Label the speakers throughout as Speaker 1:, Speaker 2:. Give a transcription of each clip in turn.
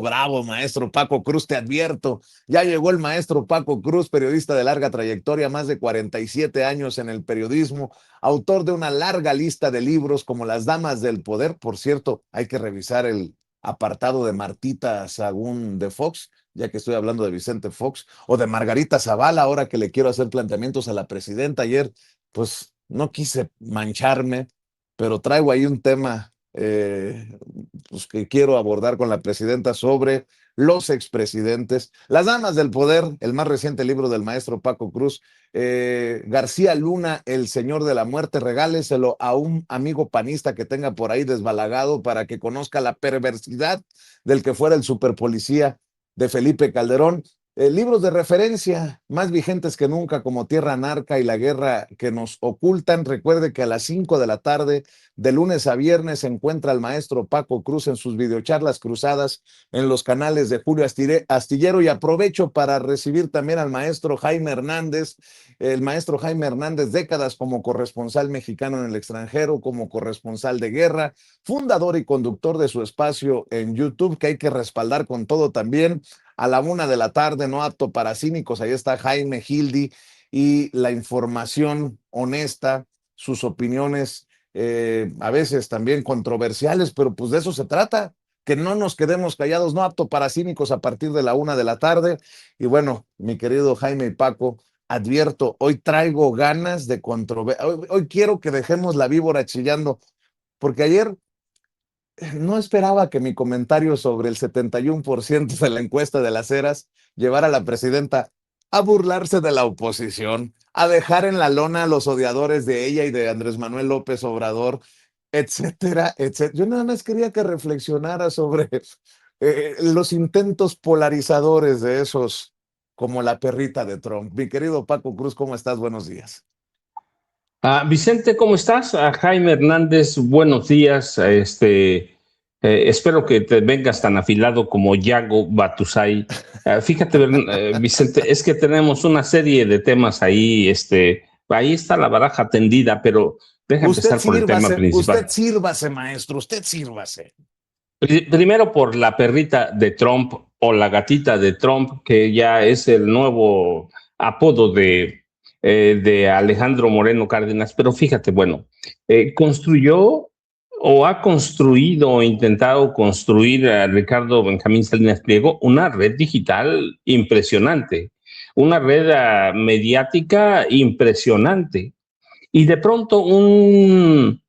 Speaker 1: Bravo, maestro Paco Cruz, te advierto. Ya llegó el maestro Paco Cruz, periodista de larga trayectoria, más de 47 años en el periodismo, autor de una larga lista de libros como Las Damas del Poder. Por cierto, hay que revisar el apartado de Martita Sagún de Fox, ya que estoy hablando de Vicente Fox, o de Margarita Zavala, ahora que le quiero hacer planteamientos a la presidenta. Ayer, pues no quise mancharme, pero traigo ahí un tema pues, que quiero abordar con la presidenta sobre los expresidentes, las damas del poder, el más reciente libro del maestro Paco Cruz, García Luna, el señor de la muerte, regáleselo a un amigo panista que tenga por ahí desbalagado para que conozca la perversidad del que fuera el superpolicía de Felipe Calderón. Libros de referencia más vigentes que nunca, como Tierra Narca y La Guerra que nos ocultan. Recuerde que a las 5 de la tarde, de lunes a viernes, se encuentra el maestro Paco Cruz en sus videocharlas cruzadas en los canales de Julio Astillero. Y aprovecho para recibir también al maestro Jaime Hernández, el maestro Jaime Hernández, décadas como corresponsal mexicano en el extranjero, como corresponsal de guerra, fundador y conductor de su espacio en YouTube, que hay que respaldar con todo también. A la 1 de la tarde, no apto para cínicos, ahí está Jaime Gildi y la información honesta, sus opiniones a veces también controversiales, pero pues de eso se trata, que no nos quedemos callados, no apto para cínicos a partir de la 1 de la tarde. Y bueno, mi querido Jaime y Paco, advierto, hoy traigo ganas de controversia, hoy quiero que dejemos la víbora chillando, porque ayer no esperaba que mi comentario sobre el 71% de la encuesta de las Heras llevara a la presidenta a burlarse de la oposición, a dejar en la lona a los odiadores de ella y de Andrés Manuel López Obrador, etcétera, etcétera. Yo nada más quería que reflexionara sobre los intentos polarizadores de esos, como la perrita de Trump. Mi querido Paco Cruz, ¿cómo estás? Buenos días.
Speaker 2: Vicente, ¿cómo estás? Jaime Hernández, buenos días. Espero que te vengas tan afilado como Yago Batusay. Fíjate, Vicente, es que tenemos una serie de temas ahí. Ahí está la baraja tendida, pero deja empezar por el tema
Speaker 1: Usted
Speaker 2: principal.
Speaker 1: sírvase, maestro, usted sírvase.
Speaker 2: Primero por la perrita de Trump o la gatita de Trump, que ya es el nuevo apodo de Alejandro Moreno Cárdenas. Pero fíjate, bueno, construyó o ha construido o intentado construir a Ricardo Benjamín Salinas Pliego una red digital impresionante, una red mediática impresionante. Y de pronto un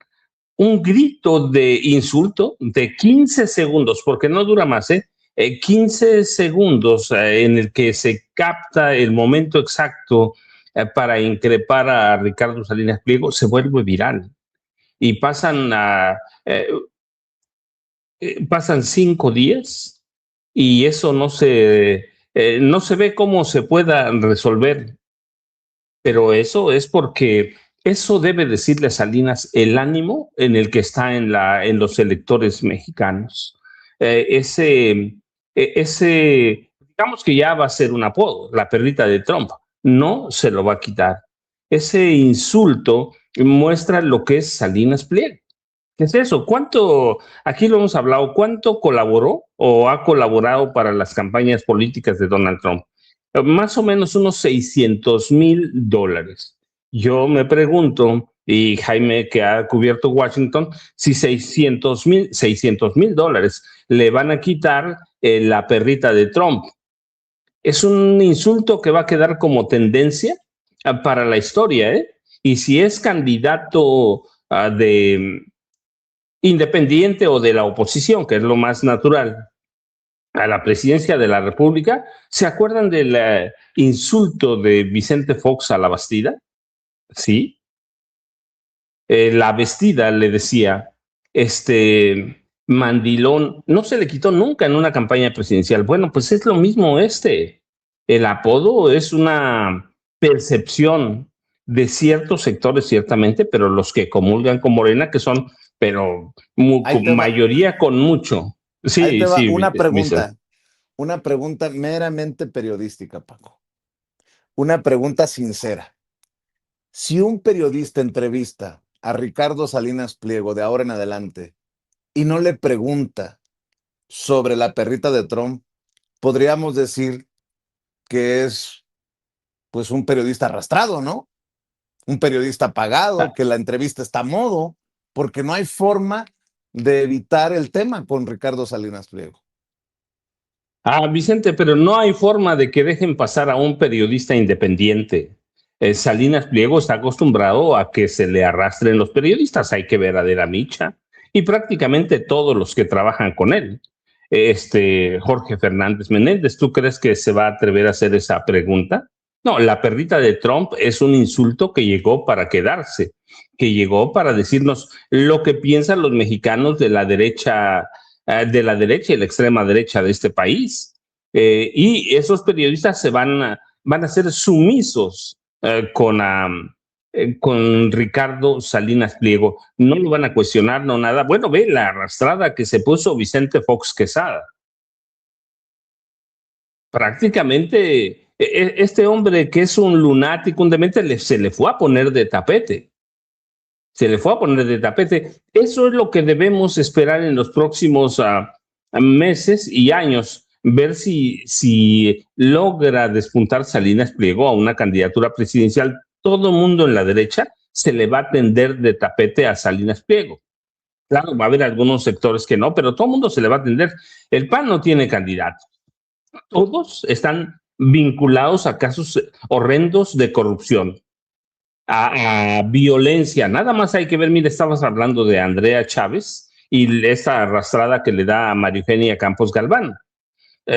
Speaker 2: grito de insulto de 15 segundos, porque no dura más, 15 segundos en el que se capta el momento exacto para increpar a Ricardo Salinas Pliego, se vuelve viral. Y pasan 5 días y eso no se ve cómo se pueda resolver, pero eso es porque eso debe decirle a Salinas el ánimo en el que está en los electores mexicanos. Digamos que ya va a ser un apodo, la perrita de Trump, no se lo va a quitar. Ese insulto muestra lo que es Salinas Pliego. ¿Qué es eso? Aquí lo hemos hablado, cuánto colaboró o ha colaborado para las campañas políticas de Donald Trump? Más o menos unos $600,000. Yo me pregunto, y Jaime que ha cubierto Washington, si $600,000 le van a quitar la perrita de Trump. Es un insulto que va a quedar como tendencia para la historia, ¿eh? Y si es candidato de independiente o de la oposición, que es lo más natural, a la presidencia de la República, ¿se acuerdan del insulto de Vicente Fox a la Bastida? Sí. La Bastida le decía, mandilón, no se le quitó nunca en una campaña presidencial. Bueno, pues es lo mismo El apodo es una percepción de ciertos sectores, ciertamente, pero los que comulgan con Morena, que son, pero
Speaker 1: Ahí te va,
Speaker 2: mayoría con mucho.
Speaker 1: ahí te
Speaker 2: Sí,
Speaker 1: va
Speaker 2: sí, Vicente.
Speaker 1: una pregunta meramente periodística, Paco. Una pregunta sincera. Si un periodista entrevista a Ricardo Salinas Pliego de ahora en adelante y no le pregunta sobre la perrita de Trump, podríamos decir que es pues un periodista arrastrado, ¿no? Un periodista pagado, que la entrevista está a modo, porque no hay forma de evitar el tema con Ricardo Salinas Pliego.
Speaker 2: Vicente, pero no hay forma de que dejen pasar a un periodista independiente. Salinas Pliego está acostumbrado a que se le arrastren los periodistas. Hay que ver a De la Micha y prácticamente todos los que trabajan con él. Jorge Fernández Menéndez, ¿tú crees que se va a atrever a hacer esa pregunta? No, la perrita de Trump es un insulto que llegó para quedarse, que llegó para decirnos lo que piensan los mexicanos de la derecha y la extrema derecha de este país. Y esos periodistas van a ser sumisos con Ricardo Salinas Pliego. No lo van a cuestionar, no nada. Bueno, ve la arrastrada que se puso Vicente Fox Quesada. Prácticamente este hombre que es un lunático, un demente, se le fue a poner de tapete. Se le fue a poner de tapete. Eso es lo que debemos esperar en los próximos meses y años, ver si logra despuntar Salinas Pliego a una candidatura presidencial. Todo el mundo en la derecha se le va a tender de tapete a Salinas Pliego. Claro, va a haber algunos sectores que no, pero todo el mundo se le va a tender. El PAN no tiene candidato. Todos están vinculados a casos horrendos de corrupción, a violencia. Nada más hay que ver, mire, estabas hablando de Andrea Chávez y esta arrastrada que le da a María Eugenia Campos Galván.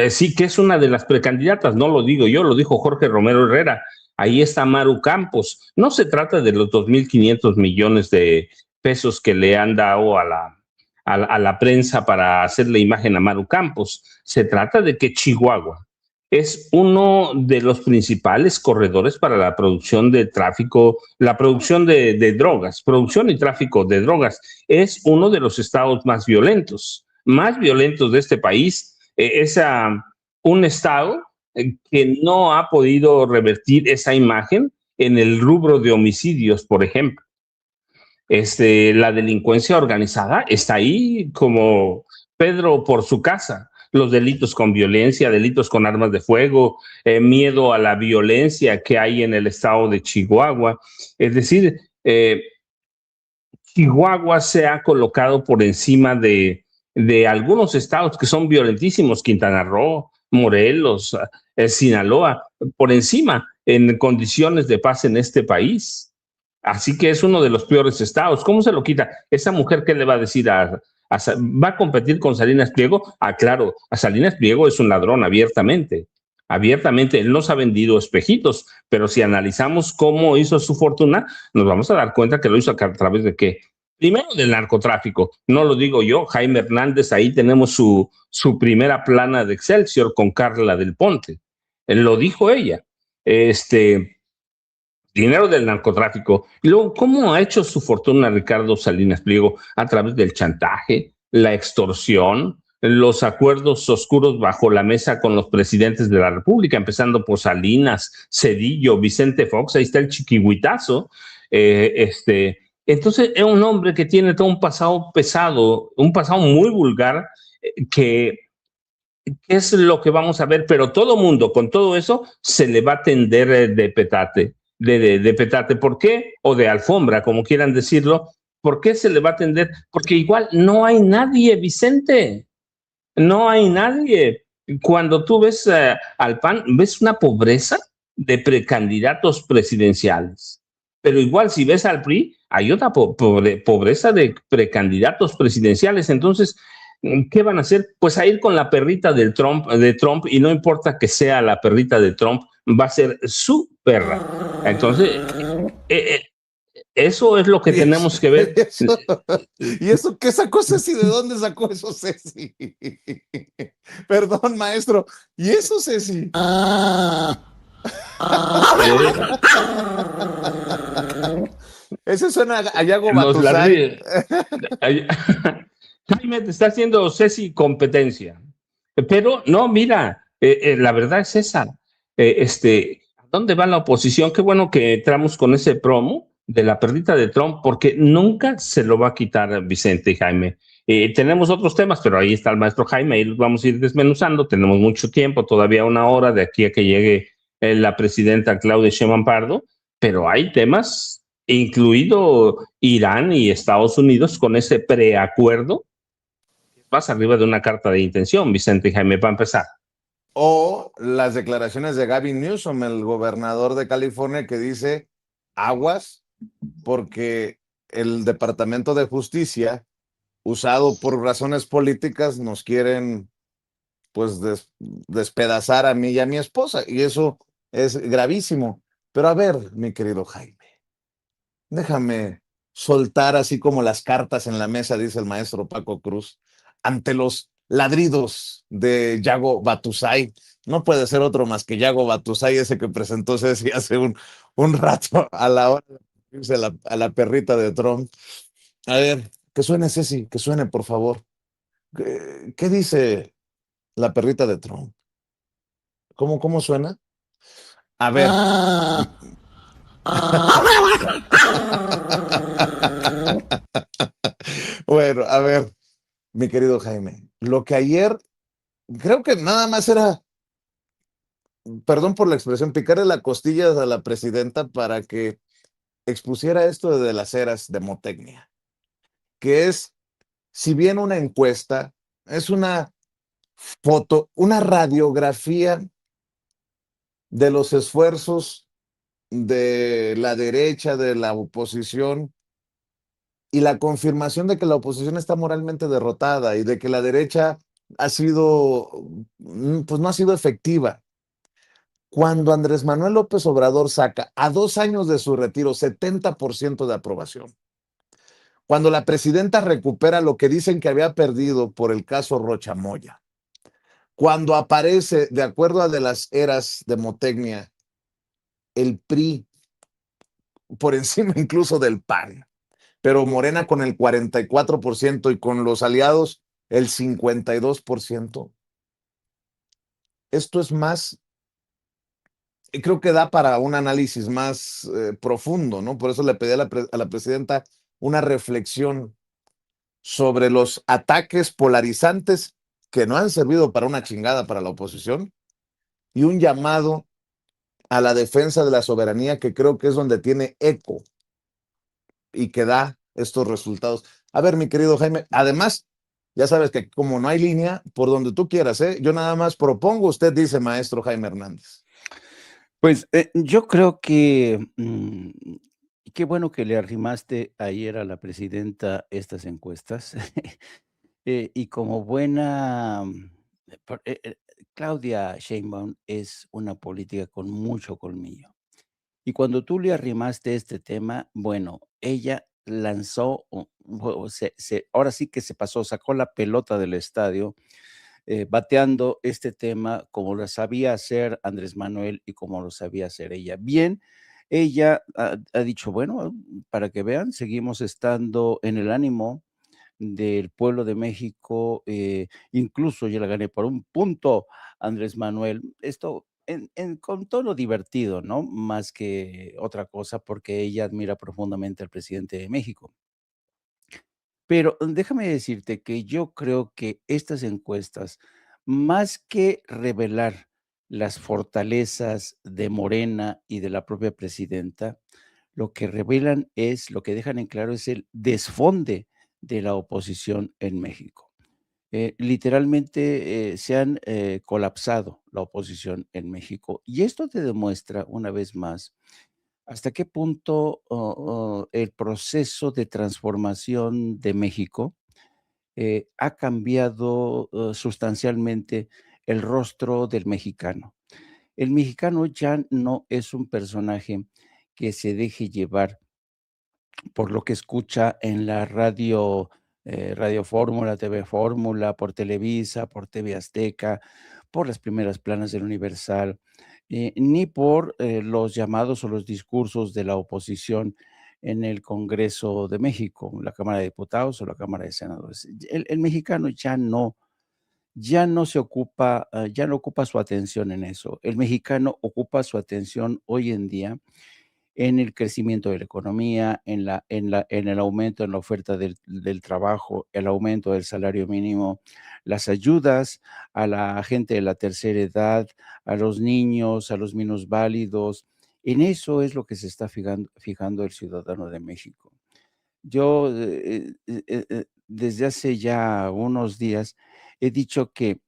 Speaker 2: Sí que es una de las precandidatas, no lo digo yo, lo dijo Jorge Romero Herrera. Ahí está Maru Campos. No se trata de los 2.500 millones de pesos que le han dado a la prensa para hacerle imagen a Maru Campos. Se trata de que Chihuahua es uno de los principales corredores para la producción de tráfico, la producción de drogas, producción y tráfico de drogas. Es uno de los estados más violentos de este país. Es un estado que no ha podido revertir esa imagen en el rubro de homicidios, por ejemplo. La delincuencia organizada está ahí como Pedro por su casa. Los delitos con violencia, delitos con armas de fuego, miedo a la violencia que hay en el estado de Chihuahua. Es decir, Chihuahua se ha colocado por encima de algunos estados que son violentísimos, Quintana Roo, Morelos, Sinaloa, por encima en condiciones de paz en este país. Así que es uno de los peores estados. ¿Cómo se lo quita? ¿Esa mujer qué le va a decir va a competir con Salinas Pliego? Claro, a Salinas Pliego es un ladrón abiertamente. Abiertamente, él nos ha vendido espejitos, pero si analizamos cómo hizo su fortuna, nos vamos a dar cuenta que lo hizo a través de qué. Primero del narcotráfico, no lo digo yo, Jaime Hernández, ahí tenemos su primera plana de Excelsior con Carla del Ponte. Lo dijo ella. Dinero del narcotráfico. Y luego, ¿cómo ha hecho su fortuna Ricardo Salinas Pliego? A través del chantaje, la extorsión, los acuerdos oscuros bajo la mesa con los presidentes de la República, empezando por Salinas, Cedillo, Vicente Fox, ahí está el chiquihuitazo. Entonces, es un hombre que tiene todo un pasado pesado, un pasado muy vulgar, que es lo que vamos a ver, pero todo mundo con todo eso se le va a tender de petate. De petate, ¿por qué? O de alfombra, como quieran decirlo. ¿Por qué se le va a atender? Porque igual no hay nadie, Vicente. No hay nadie. Cuando tú ves al PAN, ves una pobreza de precandidatos presidenciales. Pero igual si ves al PRI, hay otra pobreza de precandidatos presidenciales. Entonces, ¿qué van a hacer? Pues a ir con la perrita de Trump, y no importa que sea la perrita de Trump, va a ser su perra. Entonces, eso es lo que tenemos que ver.
Speaker 1: ¿Y eso qué sacó Ceci? ¿De dónde sacó eso Ceci? Perdón, maestro. ¿Y eso, Ceci? Ese suena a Yago Batusay.
Speaker 2: Jaime, te está haciendo Ceci competencia. Pero no, mira, la verdad es esa. ¿A dónde va la oposición? Qué bueno que entramos con ese promo, de la perrita de Trump, porque nunca se lo va a quitar Vicente y Jaime. Tenemos otros temas, pero ahí está el maestro Jaime, ahí los vamos a ir desmenuzando. Tenemos mucho tiempo, todavía una hora de aquí a que llegue la presidenta Claudia Sheinbaum Pardo, pero hay temas, incluido Irán y Estados Unidos, con ese preacuerdo. Vas arriba de una carta de intención, Vicente y Jaime, para empezar.
Speaker 1: O las declaraciones de Gavin Newsom, el gobernador de California, que dice aguas porque el Departamento de Justicia, usado por razones políticas, nos quieren pues despedazar a mí y a mi esposa. Y eso es gravísimo. Pero a ver, mi querido Jaime, déjame soltar así como las cartas en la mesa, dice el maestro Paco Cruz, ante los ladridos de Yago Batusay. No puede ser otro más que Yago Batusay, ese que presentó Ceci hace un rato a la hora de irse a la perrita de Trump. A ver, que suene Ceci, que suene, por favor. ¿Qué dice la perrita de Trump? ¿Cómo suena? A ver. Bueno, a ver, mi querido Jaime, lo que ayer creo que nada más era, perdón por la expresión, picarle la costilla a la presidenta para que expusiera esto de las eras de Motecnia, que es, si bien una encuesta, es una foto, una radiografía de los esfuerzos de la derecha, de la oposición, y la confirmación de que la oposición está moralmente derrotada y de que la derecha ha sido, pues no ha sido efectiva. Cuando Andrés Manuel López Obrador saca a 2 años de su retiro 70% de aprobación, cuando la presidenta recupera lo que dicen que había perdido por el caso Rocha Moya, cuando aparece, de acuerdo a de las eras de Motecnia, el PRI por encima incluso del PAN, pero Morena con el 44% y con los aliados el 52%. Esto es más, creo que da para un análisis más profundo, ¿no? Por eso le pedí a la presidenta una reflexión sobre los ataques polarizantes que no han servido para una chingada para la oposición y un llamado a la defensa de la soberanía que creo que es donde tiene eco y que da estos resultados. A ver, mi querido Jaime, además, ya sabes que como no hay línea, por donde tú quieras, ¿eh? Yo nada más propongo, usted dice, maestro Jaime Hernández.
Speaker 3: Pues, yo creo que, qué bueno que le arrimaste ayer a la presidenta estas encuestas. Y como buena, por Claudia Sheinbaum es una política con mucho colmillo. Y cuando tú le arrimaste este tema, bueno, ella lanzó o ahora sí que se pasó, sacó la pelota del estadio, bateando este tema como lo sabía hacer Andrés Manuel y como lo sabía hacer ella. Bien, ella ha dicho, bueno, para que vean, seguimos estando en el ánimo del pueblo de México, incluso yo la gané por un punto, Andrés Manuel. Esto con tono divertido, ¿no? Más que otra cosa, porque ella admira profundamente al presidente de México. Pero déjame decirte que yo creo que estas encuestas, más que revelar las fortalezas de Morena y de la propia presidenta, lo que revelan es, lo que dejan en claro es el desfonde de la oposición en México. Literalmente se han colapsado la oposición en México. Y esto te demuestra una vez más hasta qué punto el proceso de transformación de México ha cambiado sustancialmente el rostro del mexicano. El mexicano ya no es un personaje que se deje llevar por lo que escucha en la radio, Radio Fórmula, TV Fórmula, por Televisa, por TV Azteca, por las primeras planas del Universal, ni por los llamados o los discursos de la oposición en el Congreso de México, la Cámara de Diputados o la Cámara de Senadores. El mexicano ya no se ocupa, ya no ocupa su atención en eso. El mexicano ocupa su atención hoy en día en el crecimiento de la economía, en el aumento en la oferta del trabajo, el aumento del salario mínimo, las ayudas a la gente de la tercera edad, a los niños, a los minusválidos. En eso es lo que se está fijando el ciudadano de México. Yo, desde hace ya unos días he dicho que,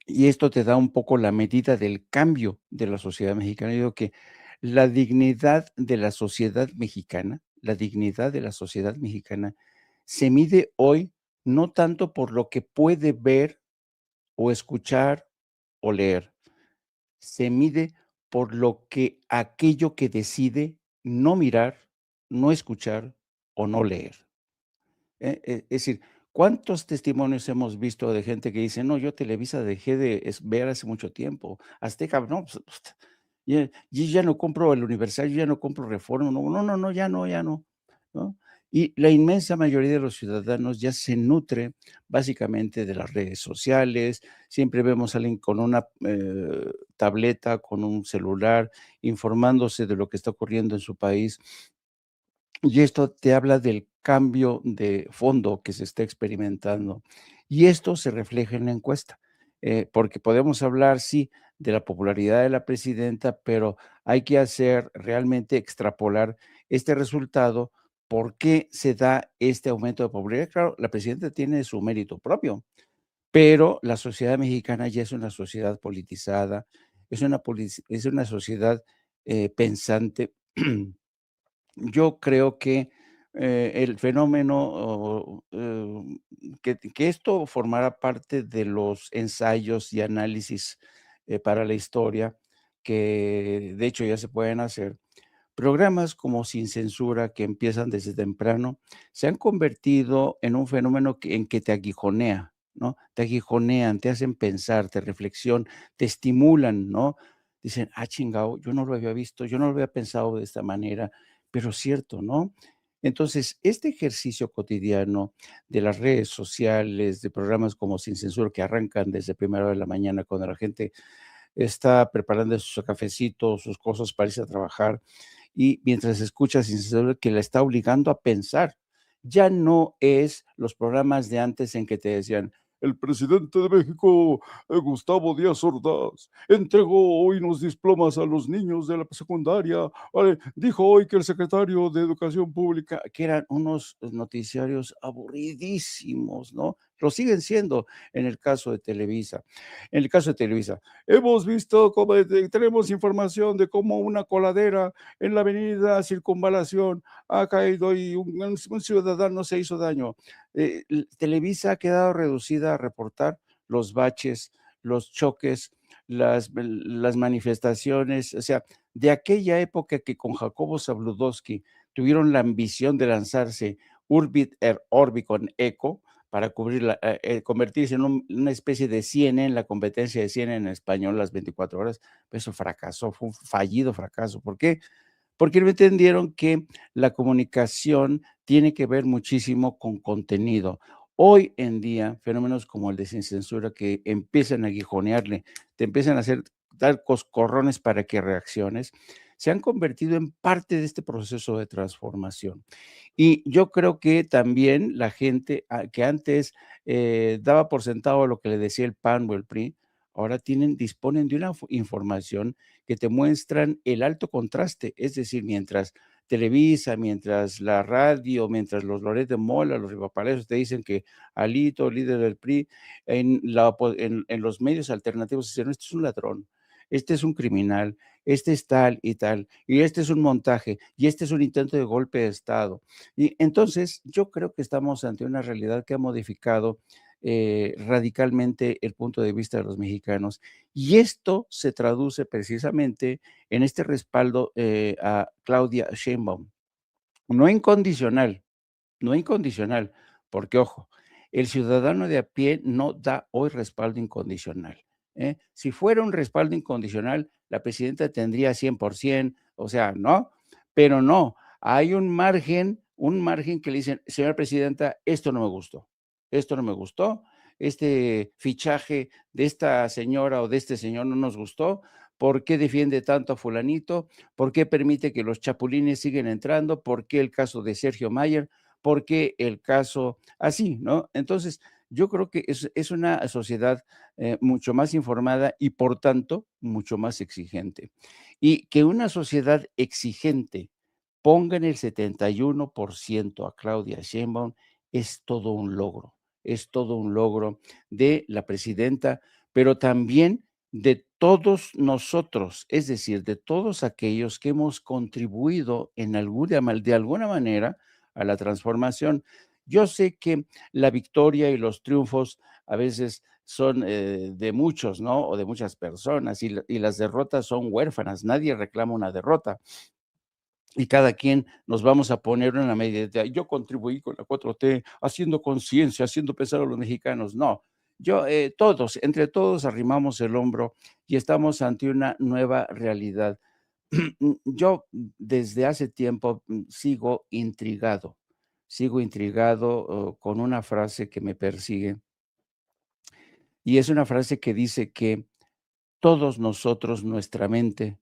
Speaker 3: y esto te da un poco la medida del cambio de la sociedad mexicana, yo digo que la dignidad de la sociedad mexicana, la dignidad de la sociedad mexicana se mide hoy no tanto por lo que puede ver o escuchar o leer, se mide por lo que aquello que decide no mirar, no escuchar o no leer. Es decir, ¿cuántos testimonios hemos visto de gente que dice: "No, yo Televisa dejé de ver hace mucho tiempo, Azteca, no, pues, yo ya no compro El Universal, yo ya no compro Reforma, no, no, no, no, ya no", ¿no? Y la inmensa mayoría de los ciudadanos ya se nutre básicamente de las redes sociales, siempre vemos a alguien con una, tableta, con un celular, informándose de lo que está ocurriendo en su país. Y esto te habla del cambio de fondo que se está experimentando. Y esto se refleja en la encuesta, porque podemos hablar, sí, de la popularidad de la presidenta, pero hay que hacer realmente extrapolar este resultado. ¿Por qué se da este aumento de popularidad? Claro, la presidenta tiene su mérito propio, pero la sociedad mexicana ya es una sociedad politizada, es una sociedad pensante. Yo creo que, el fenómeno, que esto formará parte de los ensayos y análisis, para la historia, que de hecho ya se pueden hacer. Programas como Sin Censura, que empiezan desde temprano, se han convertido en un fenómeno en que te aguijonea, ¿no? Te aguijonean, te hacen pensar, te reflexión, te estimulan, ¿no? Dicen: "Ah, chingado, yo no lo había visto, yo no lo había pensado de esta manera", pero cierto, ¿no? Entonces, este ejercicio cotidiano de las redes sociales, de programas como Sin Censura, que arrancan desde primera hora de la mañana, cuando la gente está preparando sus cafecitos, sus cosas para irse a trabajar, y mientras escucha Sin Censura, que la está obligando a pensar. Ya no es los programas de antes en que te decían: "El presidente de México, Gustavo Díaz Ordaz, entregó hoy unos diplomas a los niños de la secundaria, dijo hoy que el secretario de Educación Pública", que eran unos noticiarios aburridísimos, ¿no? Lo siguen siendo en el caso de Televisa. En el caso de Televisa, hemos visto cómo tenemos información de cómo una coladera en la avenida Circunvalación ha caído y un ciudadano se hizo daño. Televisa ha quedado reducida a reportar los baches, los choques, las manifestaciones, o sea, de aquella época que con Jacobo Zabludowski tuvieron la ambición de lanzarse Urbit et Orbi con Eco para cubrir convertirse en una especie de CNN, la competencia de CNN en español las 24 horas, pues eso fracasó, fue un fallido fracaso. ¿Por qué? Porque no entendieron que la comunicación tiene que ver muchísimo con contenido. Hoy en día, fenómenos como el de Sin Censura que empiezan a aguijonearle, te empiezan a hacer dar coscorrones para que reacciones, se han convertido en parte de este proceso de transformación. Y yo creo que también la gente que antes daba por sentado lo que le decía el PAN o el PRI, ahora disponen de una información que te muestran el alto contraste, es decir, mientras Televisa, mientras la radio, mientras los Loret de Mola, los Rivapalazos te dicen que Alito, líder del PRI, en los medios alternativos dicen: "Este es un ladrón, este es un criminal, este es tal y tal, y este es un montaje, y este es un intento de golpe de Estado". Y entonces yo creo que estamos ante una realidad que ha modificado radicalmente el punto de vista de los mexicanos. Y esto se traduce precisamente en este respaldo a Claudia Sheinbaum. No incondicional, no incondicional, porque ojo, el ciudadano de a pie no da hoy respaldo incondicional, ¿eh? Si fuera un respaldo incondicional, la presidenta tendría 100%, o sea, ¿no? Pero no, hay un margen que le dicen: "Señora presidenta, esto no me gustó, esto no me gustó", este fichaje de esta señora o de este señor no nos gustó, ¿por qué defiende tanto a fulanito? ¿Por qué permite que los chapulines siguen entrando? ¿Por qué el caso de Sergio Mayer? ¿Por qué el caso así, no? Entonces, yo creo que es una sociedad mucho más informada y por tanto mucho más exigente. Y que una sociedad exigente ponga en el 71% a Claudia Sheinbaum es todo un logro, es todo un logro de la presidenta, pero también de todos nosotros, es decir, de todos aquellos que hemos contribuido de alguna manera a la transformación. Yo sé que la victoria y los triunfos a veces son de muchos, ¿no? O de muchas personas y las derrotas son huérfanas, nadie reclama una derrota y cada quien nos vamos a poner en la medida de yo contribuí con la 4T, haciendo conciencia, haciendo pensar a los mexicanos. No, todos, entre todos arrimamos el hombro y estamos ante una nueva realidad. Yo desde hace tiempo sigo intrigado con una frase que me persigue y es una frase que dice que todos nosotros, nuestra mente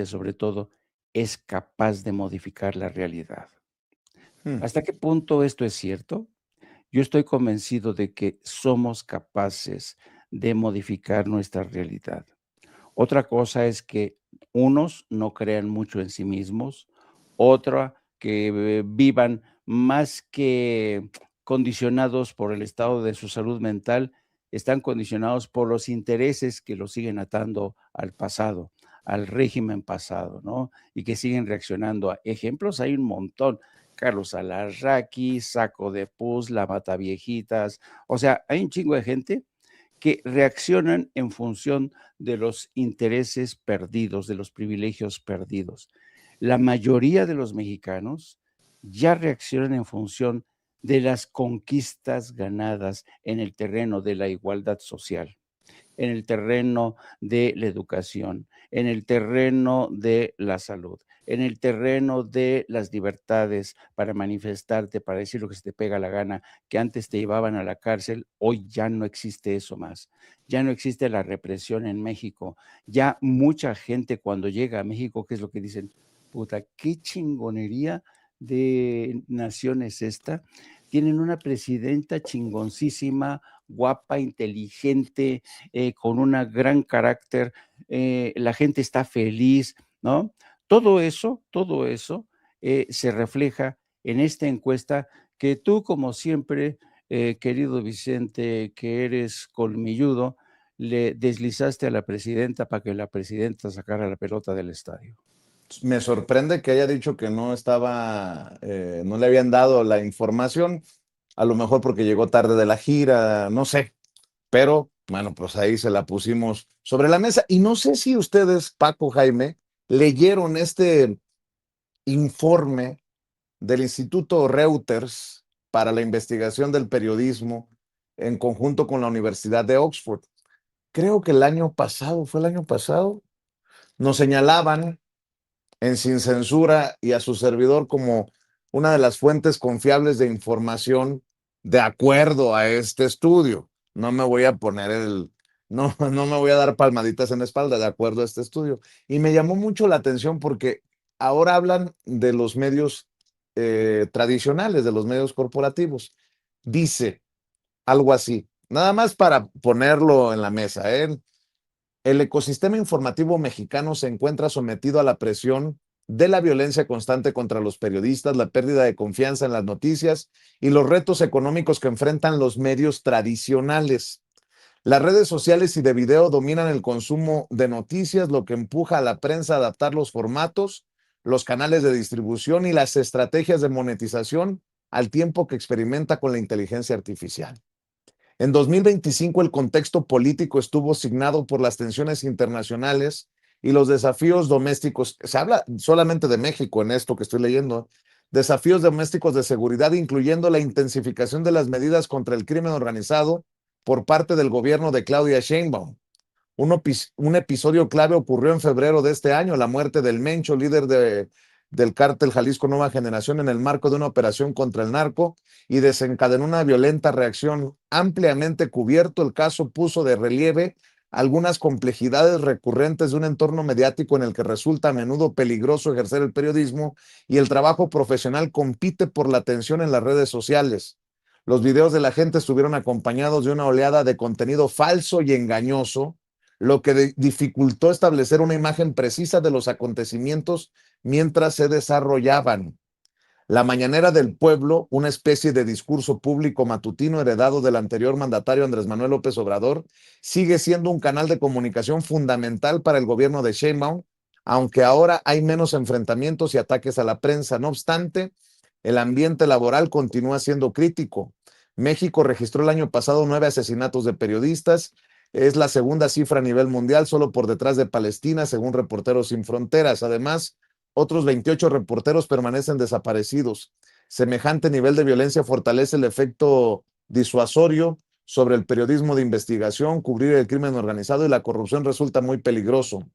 Speaker 3: sobre todo, es capaz de modificar la realidad.
Speaker 1: Hmm.
Speaker 3: ¿Hasta qué punto esto es cierto? Yo estoy convencido de que somos capaces de modificar nuestra realidad. Otra cosa es que unos no crean mucho en sí mismos, otra que vivan más que condicionados por el estado de su salud mental, están condicionados por los intereses que los siguen atando al pasado, al régimen pasado, ¿no? Y que siguen reaccionando a ejemplos, hay un montón. Carlos Alarraqui, Saco de Pus, La Mataviejitas, o sea, hay un chingo de gente que reaccionan en función de los intereses perdidos, de los privilegios perdidos. La mayoría de los mexicanos ya reaccionan en función de las conquistas ganadas en el terreno de la igualdad social, en el terreno de la educación, en el terreno de la salud, en el terreno de las libertades para manifestarte, para decir lo que se te pega la gana, que antes te llevaban a la cárcel, hoy ya no existe eso más. Ya no existe la represión en México. Ya mucha gente cuando llega a México, ¿qué es lo que dicen? Puta, qué chingonería de nación es esta. Tienen una presidenta chingoncísima, guapa, inteligente, con un gran carácter, la gente está feliz, ¿no? Todo eso se refleja en esta encuesta que tú, como siempre, querido Vicente, que eres colmilludo, le deslizaste a la presidenta para que la presidenta sacara la pelota del estadio.
Speaker 1: Me sorprende que haya dicho que no estaba, no le habían dado la información, a lo mejor porque llegó tarde de la gira, no sé, pero bueno, pues ahí se la pusimos sobre la mesa. Y no sé si ustedes, Paco, Jaime, leyeron este informe del Instituto Reuters para la investigación del periodismo en conjunto con la Universidad de Oxford. Creo que el año pasado, fue el año pasado, nos señalaban en Sin Censura y a su servidor como una de las fuentes confiables de información de acuerdo a este estudio. No me voy a poner no me voy a dar palmaditas en la espalda de acuerdo a este estudio. Y me llamó mucho la atención porque ahora hablan de los medios tradicionales, de los medios corporativos. Dice algo así, nada más para ponerlo en la mesa, ¿eh? El ecosistema informativo mexicano se encuentra sometido a la presión de la violencia constante contra los periodistas, la pérdida de confianza en las noticias y los retos económicos que enfrentan los medios tradicionales. Las redes sociales y de video dominan el consumo de noticias, lo que empuja a la prensa a adaptar los formatos, los canales de distribución y las estrategias de monetización al tiempo que experimenta con la inteligencia artificial. En 2025 el contexto político estuvo signado por las tensiones internacionales y los desafíos domésticos. Se habla solamente de México en esto que estoy leyendo. Desafíos domésticos de seguridad, incluyendo la intensificación de las medidas contra el crimen organizado por parte del gobierno de Claudia Sheinbaum. Un episodio clave ocurrió en febrero de este año, la muerte del Mencho, líder del cártel Jalisco Nueva Generación en el marco de una operación contra el narco y desencadenó una violenta reacción. Ampliamente cubierto, el caso puso de relieve algunas complejidades recurrentes de un entorno mediático en el que resulta a menudo peligroso ejercer el periodismo y el trabajo profesional compite por la atención en las redes sociales. Los videos de la gente estuvieron acompañados de una oleada de contenido falso y engañoso, lo que dificultó establecer una imagen precisa de los acontecimientos mientras se desarrollaban. La Mañanera del Pueblo, una especie de discurso público matutino heredado del anterior mandatario Andrés Manuel López Obrador, sigue siendo un canal de comunicación fundamental para el gobierno de Sheinbaum, aunque ahora hay menos enfrentamientos y ataques a la prensa. No obstante, el ambiente laboral continúa siendo crítico. México registró el año pasado 9 asesinatos de periodistas. Es la segunda cifra a nivel mundial, solo por detrás de Palestina, según Reporteros Sin Fronteras. Además, otros 28 reporteros permanecen desaparecidos. Semejante nivel de violencia fortalece el efecto disuasorio sobre el periodismo de investigación, cubrir el crimen organizado y la corrupción resulta muy peligroso.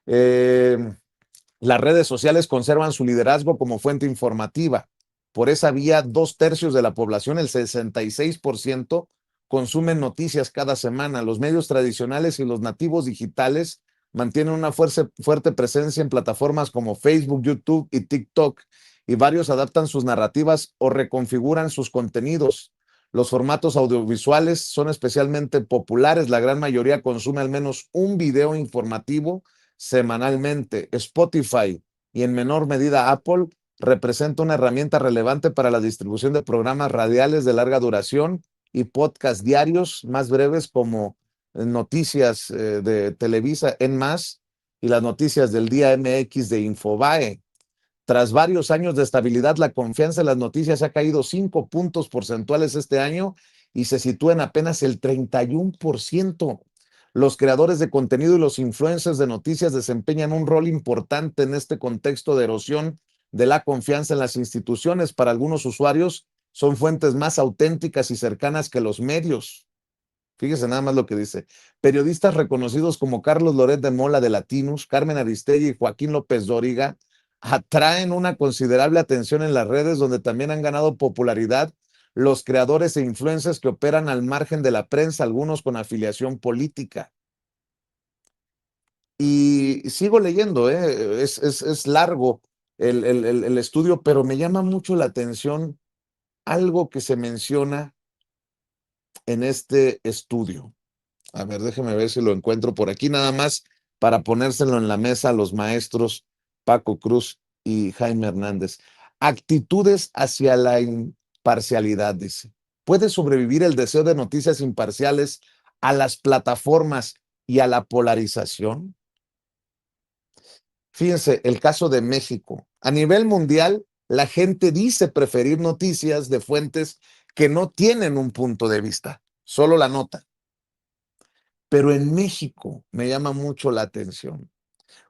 Speaker 1: Las redes sociales conservan su liderazgo como fuente informativa. Por esa vía, 2/3 de la población, el 66%, consumen noticias cada semana. Los medios tradicionales y los nativos digitales mantienen una fuerte presencia en plataformas como Facebook, YouTube y TikTok, y varios adaptan sus narrativas o reconfiguran sus contenidos. Los formatos audiovisuales son especialmente populares. La gran mayoría consume al menos un video informativo semanalmente. Spotify y en menor medida Apple representa una herramienta relevante para la distribución de programas radiales de larga duración y podcast diarios más breves como noticias de Televisa en más y las noticias del día MX de Infobae. Tras varios años de estabilidad, la confianza en las noticias ha caído 5 puntos porcentuales este año y se sitúa en apenas el 31%. Los creadores de contenido y los influencers de noticias desempeñan un rol importante en este contexto de erosión de la confianza en las instituciones. Para algunos usuarios son fuentes más auténticas y cercanas que los medios. Fíjese nada más lo que dice. Periodistas reconocidos como Carlos Loret de Mola de Latinus, Carmen Aristegui y Joaquín López Dóriga atraen una considerable atención en las redes, donde también han ganado popularidad los creadores e influencers que operan al margen de la prensa, algunos con afiliación política. Y sigo leyendo, es largo el estudio, pero me llama mucho la atención algo que se menciona en este estudio. A ver, déjeme ver si lo encuentro por aquí, nada más para ponérselo en la mesa a los maestros Paco Cruz y Jaime Hernández. Actitudes hacia la imparcialidad, dice. ¿Puede sobrevivir el deseo de noticias imparciales a las plataformas y a la polarización? Fíjense, el caso de México. A nivel mundial, la gente dice preferir noticias de fuentes que no tienen un punto de vista, solo la nota. Pero en México me llama mucho la atención.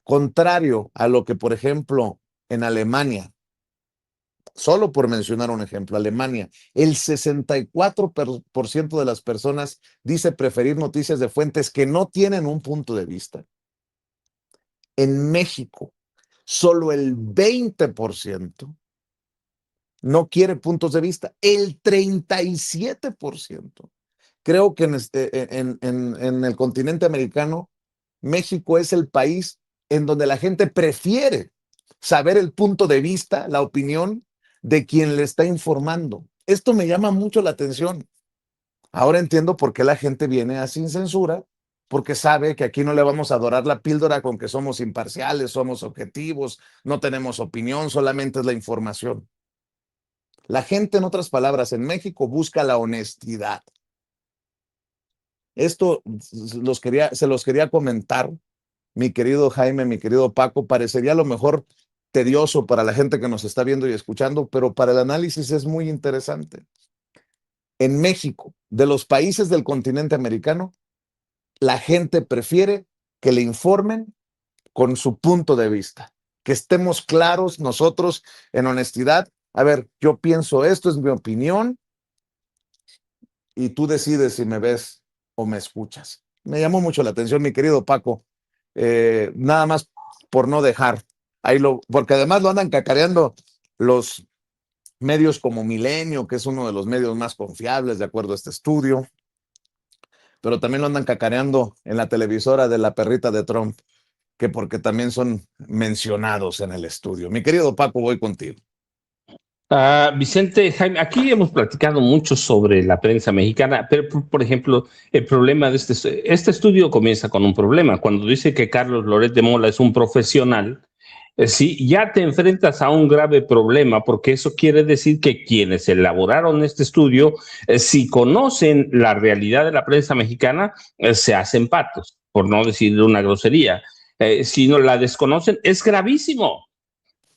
Speaker 1: Contrario a lo que, por ejemplo, en Alemania, solo por mencionar un ejemplo, Alemania, el 64% de las personas dice preferir noticias de fuentes que no tienen un punto de vista. En México, solo el 20% no quiere puntos de vista, el 37%. Creo que en el continente americano, México es el país en donde la gente prefiere saber el punto de vista, la opinión de quien le está informando. Esto me llama mucho la atención. Ahora entiendo por qué la gente viene a Sin Censura, porque sabe que aquí no le vamos a dorar la píldora con que somos imparciales, somos objetivos, no tenemos opinión, solamente es la información. La gente, en otras palabras, en México busca la honestidad. Esto se los quería comentar, mi querido Jaime, mi querido Paco. Parecería a lo mejor tedioso para la gente que nos está viendo y escuchando, pero para el análisis es muy interesante. En México, de los países del continente americano, la gente prefiere que le informen con su punto de vista, que estemos claros nosotros en honestidad. A ver, yo pienso esto, es mi opinión, y tú decides si me ves o me escuchas. Me llamó mucho la atención, mi querido Paco. Nada más por no dejar Porque además lo andan cacareando los medios como Milenio, que es uno de los medios más confiables de acuerdo a este estudio, pero también lo andan cacareando en la televisora de la perrita de Trump, que porque también son mencionados en el estudio. Mi querido Paco, voy contigo.
Speaker 2: Vicente, Jaime, aquí hemos platicado mucho sobre la prensa mexicana, pero por ejemplo, el problema de este estudio comienza con un problema. Cuando dice que Carlos Loret de Mola es un profesional, sí, ya te enfrentas a un grave problema, porque eso quiere decir que quienes elaboraron este estudio, si conocen la realidad de la prensa mexicana, se hacen patos, por no decir una grosería. Si no la desconocen, es gravísimo,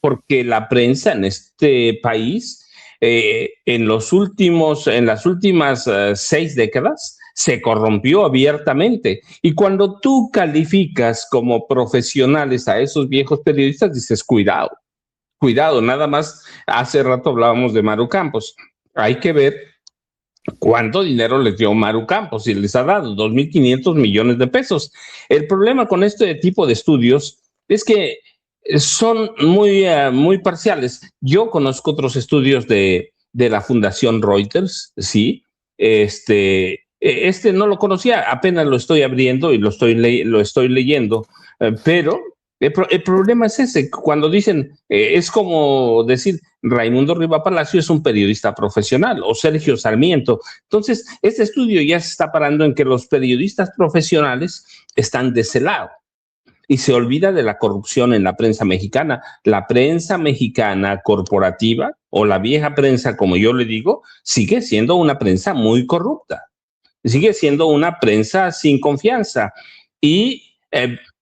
Speaker 2: porque la prensa en este país, en las últimas 6 décadas, se corrompió abiertamente. Y cuando tú calificas como profesionales a esos viejos periodistas, dices, cuidado, cuidado, nada más. Hace rato hablábamos de Maru Campos. Hay que ver cuánto dinero les dio Maru Campos y les ha dado 2.500 millones de pesos. El problema con este tipo de estudios es que son muy parciales. Yo conozco otros estudios de la Fundación Reuters, sí. Este no lo conocía, apenas lo estoy abriendo y lo estoy leyendo, pero el problema es ese. Cuando dicen, es como decir, Raimundo Riva Palacio es un periodista profesional, o Sergio Sarmiento. Entonces, este estudio ya se está parando en que los periodistas profesionales están de ese lado, y se olvida de la corrupción en la prensa mexicana. La prensa mexicana corporativa, o la vieja prensa, como yo le digo, sigue siendo una prensa muy corrupta. Sigue siendo una prensa sin confianza. Y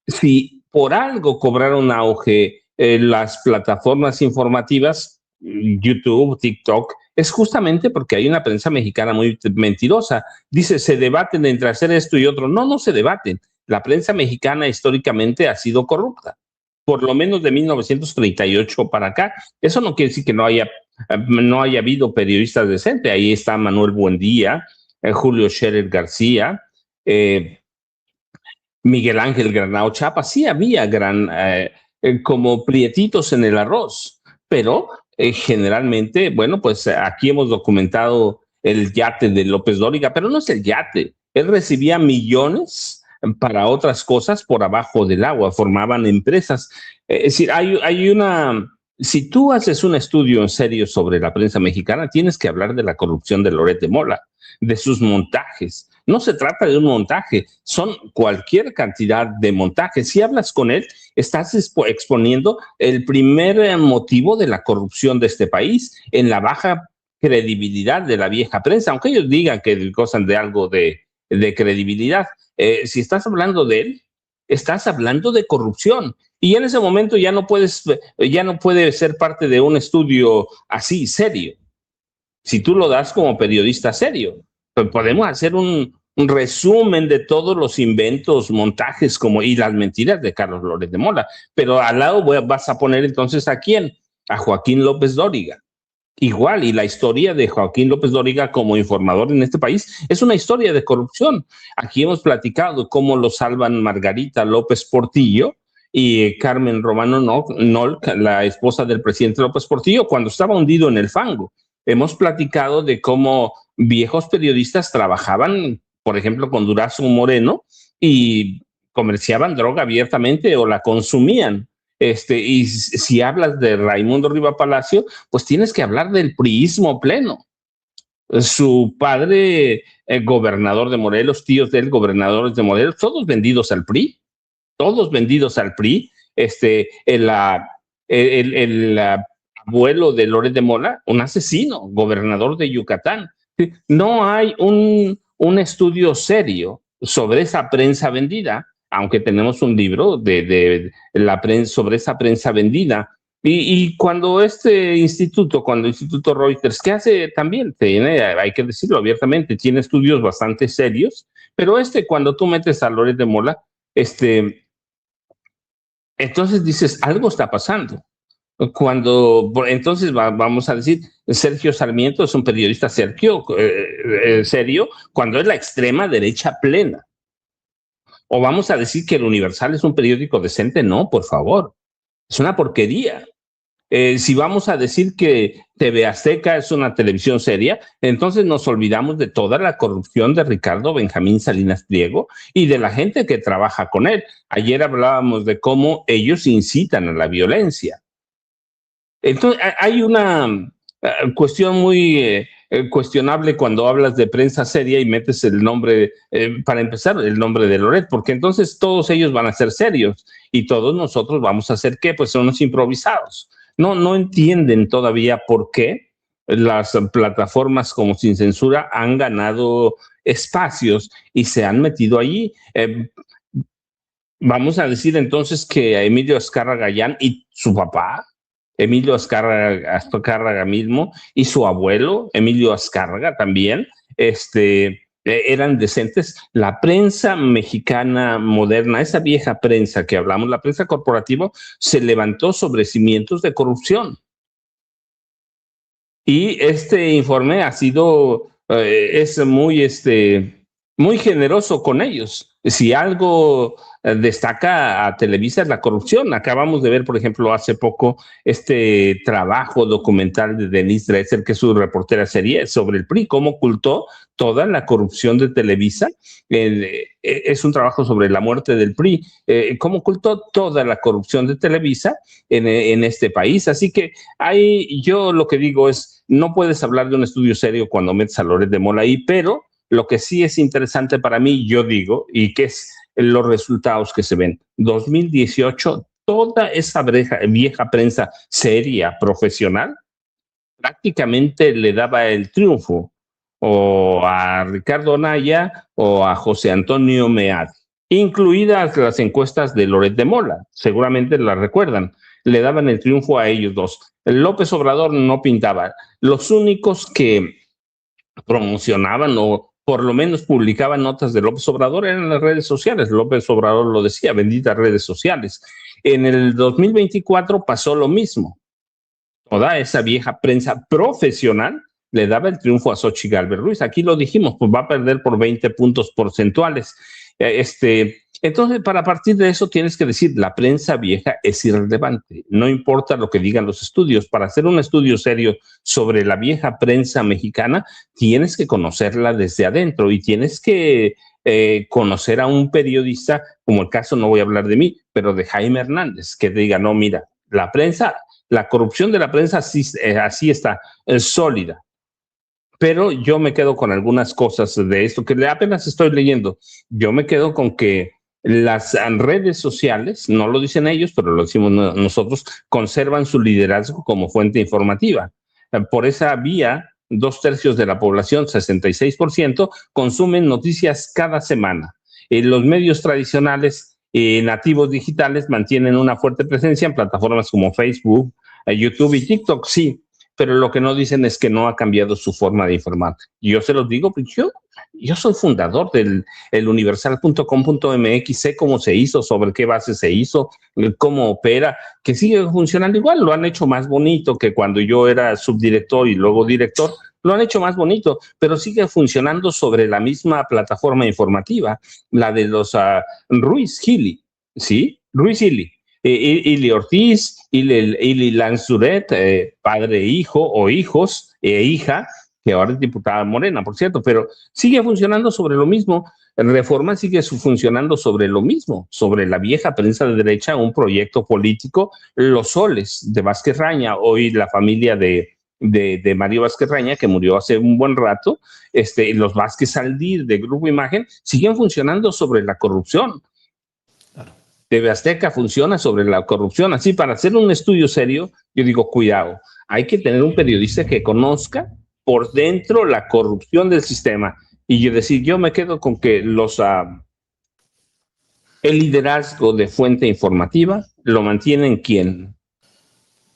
Speaker 2: si por algo cobraron auge las plataformas informativas, YouTube, TikTok, es justamente porque hay una prensa mexicana muy mentirosa. Dice, se debaten entre hacer esto y otro. No se debaten. La prensa mexicana históricamente ha sido corrupta, por lo menos de 1938 para acá. Eso no quiere decir que no haya habido periodistas decentes. Ahí está Manuel Buendía, Julio Scherer García, Miguel Ángel Granado Chapa. Sí había como prietitos en el arroz, pero generalmente, bueno, pues aquí hemos documentado el yate de López Dóriga, pero no es el yate. Él recibía millones para otras cosas por abajo del agua, formaban empresas. Es decir, si tú haces un estudio en serio sobre la prensa mexicana, tienes que hablar de la corrupción de Loret de Mola, de sus montajes. No se trata de un montaje, son cualquier cantidad de montajes. Si hablas con él, estás exponiendo el primer motivo de la corrupción de este país, en la baja credibilidad de la vieja prensa, aunque ellos digan que gozan de algo de credibilidad. Si estás hablando de él, estás hablando de corrupción. Y en ese momento ya no puede ser parte de un estudio así serio. Si tú lo das como periodista serio, pues podemos hacer un resumen de todos los inventos, montajes y las mentiras de Carlos Loret de Mola. Pero al lado vas a poner entonces ¿a quién? A Joaquín López Dóriga. Igual, y la historia de Joaquín López Dóriga como informador en este país es una historia de corrupción. Aquí hemos platicado cómo lo salvan Margarita López Portillo y Carmen Romano Nolk, la esposa del presidente López Portillo, cuando estaba hundido en el fango. Hemos platicado de cómo viejos periodistas trabajaban, por ejemplo, con Durazo Moreno y comerciaban droga abiertamente o la consumían. Y si hablas de Raimundo Riva Palacio, pues tienes que hablar del priismo pleno. Su padre, gobernador de Morelos, tíos de él, gobernadores de Morelos, todos vendidos al PRI, todos vendidos al PRI. El abuelo de Loret de Mola, un asesino, gobernador de Yucatán. No hay un estudio serio sobre esa prensa vendida, aunque tenemos un libro de la prensa, sobre esa prensa vendida. Y cuando el Instituto Reuters, que hace también, hay que decirlo abiertamente, tiene estudios bastante serios, pero cuando tú metes a Loret de Mola, entonces dices, algo está pasando. Entonces vamos a decir, Sergio Sarmiento es un periodista serio, cuando es la extrema derecha plena. O vamos a decir que el Universal es un periódico decente. No, por favor. Es una porquería. Si vamos a decir que TV Azteca es una televisión seria, entonces nos olvidamos de toda la corrupción de Ricardo Benjamín Salinas Pliego y de la gente que trabaja con él. Ayer hablábamos de cómo ellos incitan a la violencia. Entonces, hay una cuestión muy cuestionable cuando hablas de prensa seria y metes el nombre, para empezar, el nombre de Loret, porque entonces todos ellos van a ser serios y todos nosotros vamos a ser, ¿qué? Pues son unos improvisados. No entienden todavía por qué las plataformas como Sin Censura han ganado espacios y se han metido allí. Vamos a decir entonces que a Emilio Azcárraga Gallán y su papá, Emilio Azcárraga mismo, y su abuelo, Emilio Azcárraga también, eran decentes. La prensa mexicana moderna, esa vieja prensa que hablamos, la prensa corporativa, se levantó sobre cimientos de corrupción. Y este informe ha sido, es muy generoso con ellos. Si algo destaca a Televisa es la corrupción. Acabamos de ver, por ejemplo, hace poco este trabajo documental de Denise Dresser, que es su reportera serie, sobre el PRI, cómo ocultó toda la corrupción de Televisa. Es un trabajo sobre la muerte del PRI, cómo ocultó toda la corrupción de Televisa en este país. Así que ahí yo lo que digo es, no puedes hablar de un estudio serio cuando metes a Loret de Mola ahí, pero lo que sí es interesante para mí, yo digo, y que es los resultados que se ven. 2018, toda esa vieja prensa seria, profesional, prácticamente le daba el triunfo o a Ricardo Anaya o a José Antonio Meade, incluidas las encuestas de Loret de Mola, seguramente las recuerdan, le daban el triunfo a ellos dos. López Obrador no pintaba. Los únicos que promocionaban o por lo menos publicaban notas de López Obrador eran las redes sociales. López Obrador lo decía, benditas redes sociales. En el 2024 pasó lo mismo. Toda esa vieja prensa profesional le daba el triunfo a Xochitl Gálvez Ruiz. Aquí lo dijimos, pues va a perder por 20 puntos porcentuales. Entonces, para partir de eso tienes que decir, la prensa vieja es irrelevante. No importa lo que digan los estudios. Para hacer un estudio serio sobre la vieja prensa mexicana, tienes que conocerla desde adentro y tienes que conocer a un periodista, como el caso, no voy a hablar de mí, pero de Jaime Hernández, que diga, no, mira, la prensa, la corrupción de la prensa así está, es sólida. Pero yo me quedo con algunas cosas de esto que apenas estoy leyendo. Yo me quedo con que las redes sociales, no lo dicen ellos, pero lo decimos nosotros, conservan su liderazgo como fuente informativa. Por esa vía, 2/3 de la población, 66%, consumen noticias cada semana. Los medios tradicionales nativos digitales mantienen una fuerte presencia en plataformas como Facebook, YouTube y TikTok, sí, pero lo que no dicen es que no ha cambiado su forma de informar. Yo se los digo, pues yo soy fundador del universal.com.mx, sé cómo se hizo, sobre qué base se hizo, cómo opera, que sigue funcionando igual. Lo han hecho más bonito que cuando yo era subdirector y luego director, lo han hecho más bonito, pero sigue funcionando sobre la misma plataforma informativa, la de los Ruiz-Gili, ¿sí? Ruiz-Gili. Ili Ortiz, Ili Lanzuret, padre e hijo, o hijos e hija, que ahora es diputada Morena, por cierto, pero sigue funcionando sobre lo mismo. Reforma sigue funcionando sobre lo mismo, sobre la vieja prensa de derecha, un proyecto político, Los Soles de Vázquez Raña, hoy la familia de Mario Vázquez Raña, que murió hace un buen rato, los Vázquez Aldir de Grupo Imagen, siguen funcionando sobre la corrupción. TV Azteca funciona sobre la corrupción. Así, para hacer un estudio serio, yo digo, cuidado, hay que tener un periodista que conozca por dentro la corrupción del sistema. Y yo me quedo con que el liderazgo de fuente informativa lo mantienen ¿quién?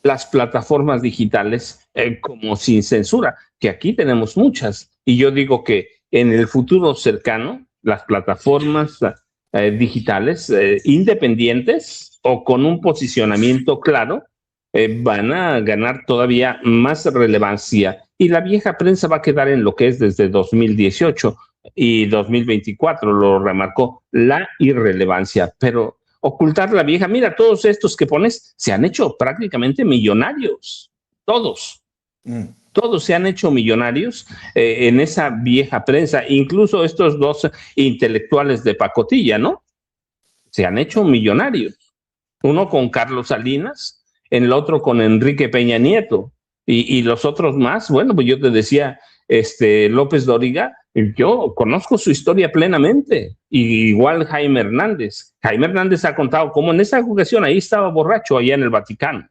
Speaker 2: Las plataformas digitales como Sin Censura, que aquí tenemos muchas. Y yo digo que en el futuro cercano, las plataformas digitales independientes o con un posicionamiento claro van a ganar todavía más relevancia y la vieja prensa va a quedar en lo que es desde 2018 y 2024 lo remarcó, la irrelevancia. Pero ocultar la vieja. Mira, todos estos que pones se han hecho prácticamente millonarios, todos. Todos se han hecho millonarios en esa vieja prensa, incluso estos dos intelectuales de pacotilla, ¿no? Se han hecho millonarios. Uno con Carlos Salinas, el otro con Enrique Peña Nieto, y los otros más, bueno, pues yo te decía, López Dóriga, yo conozco su historia plenamente, y igual Jaime Hernández. Jaime Hernández ha contado cómo en esa ocasión ahí estaba borracho allá en el Vaticano,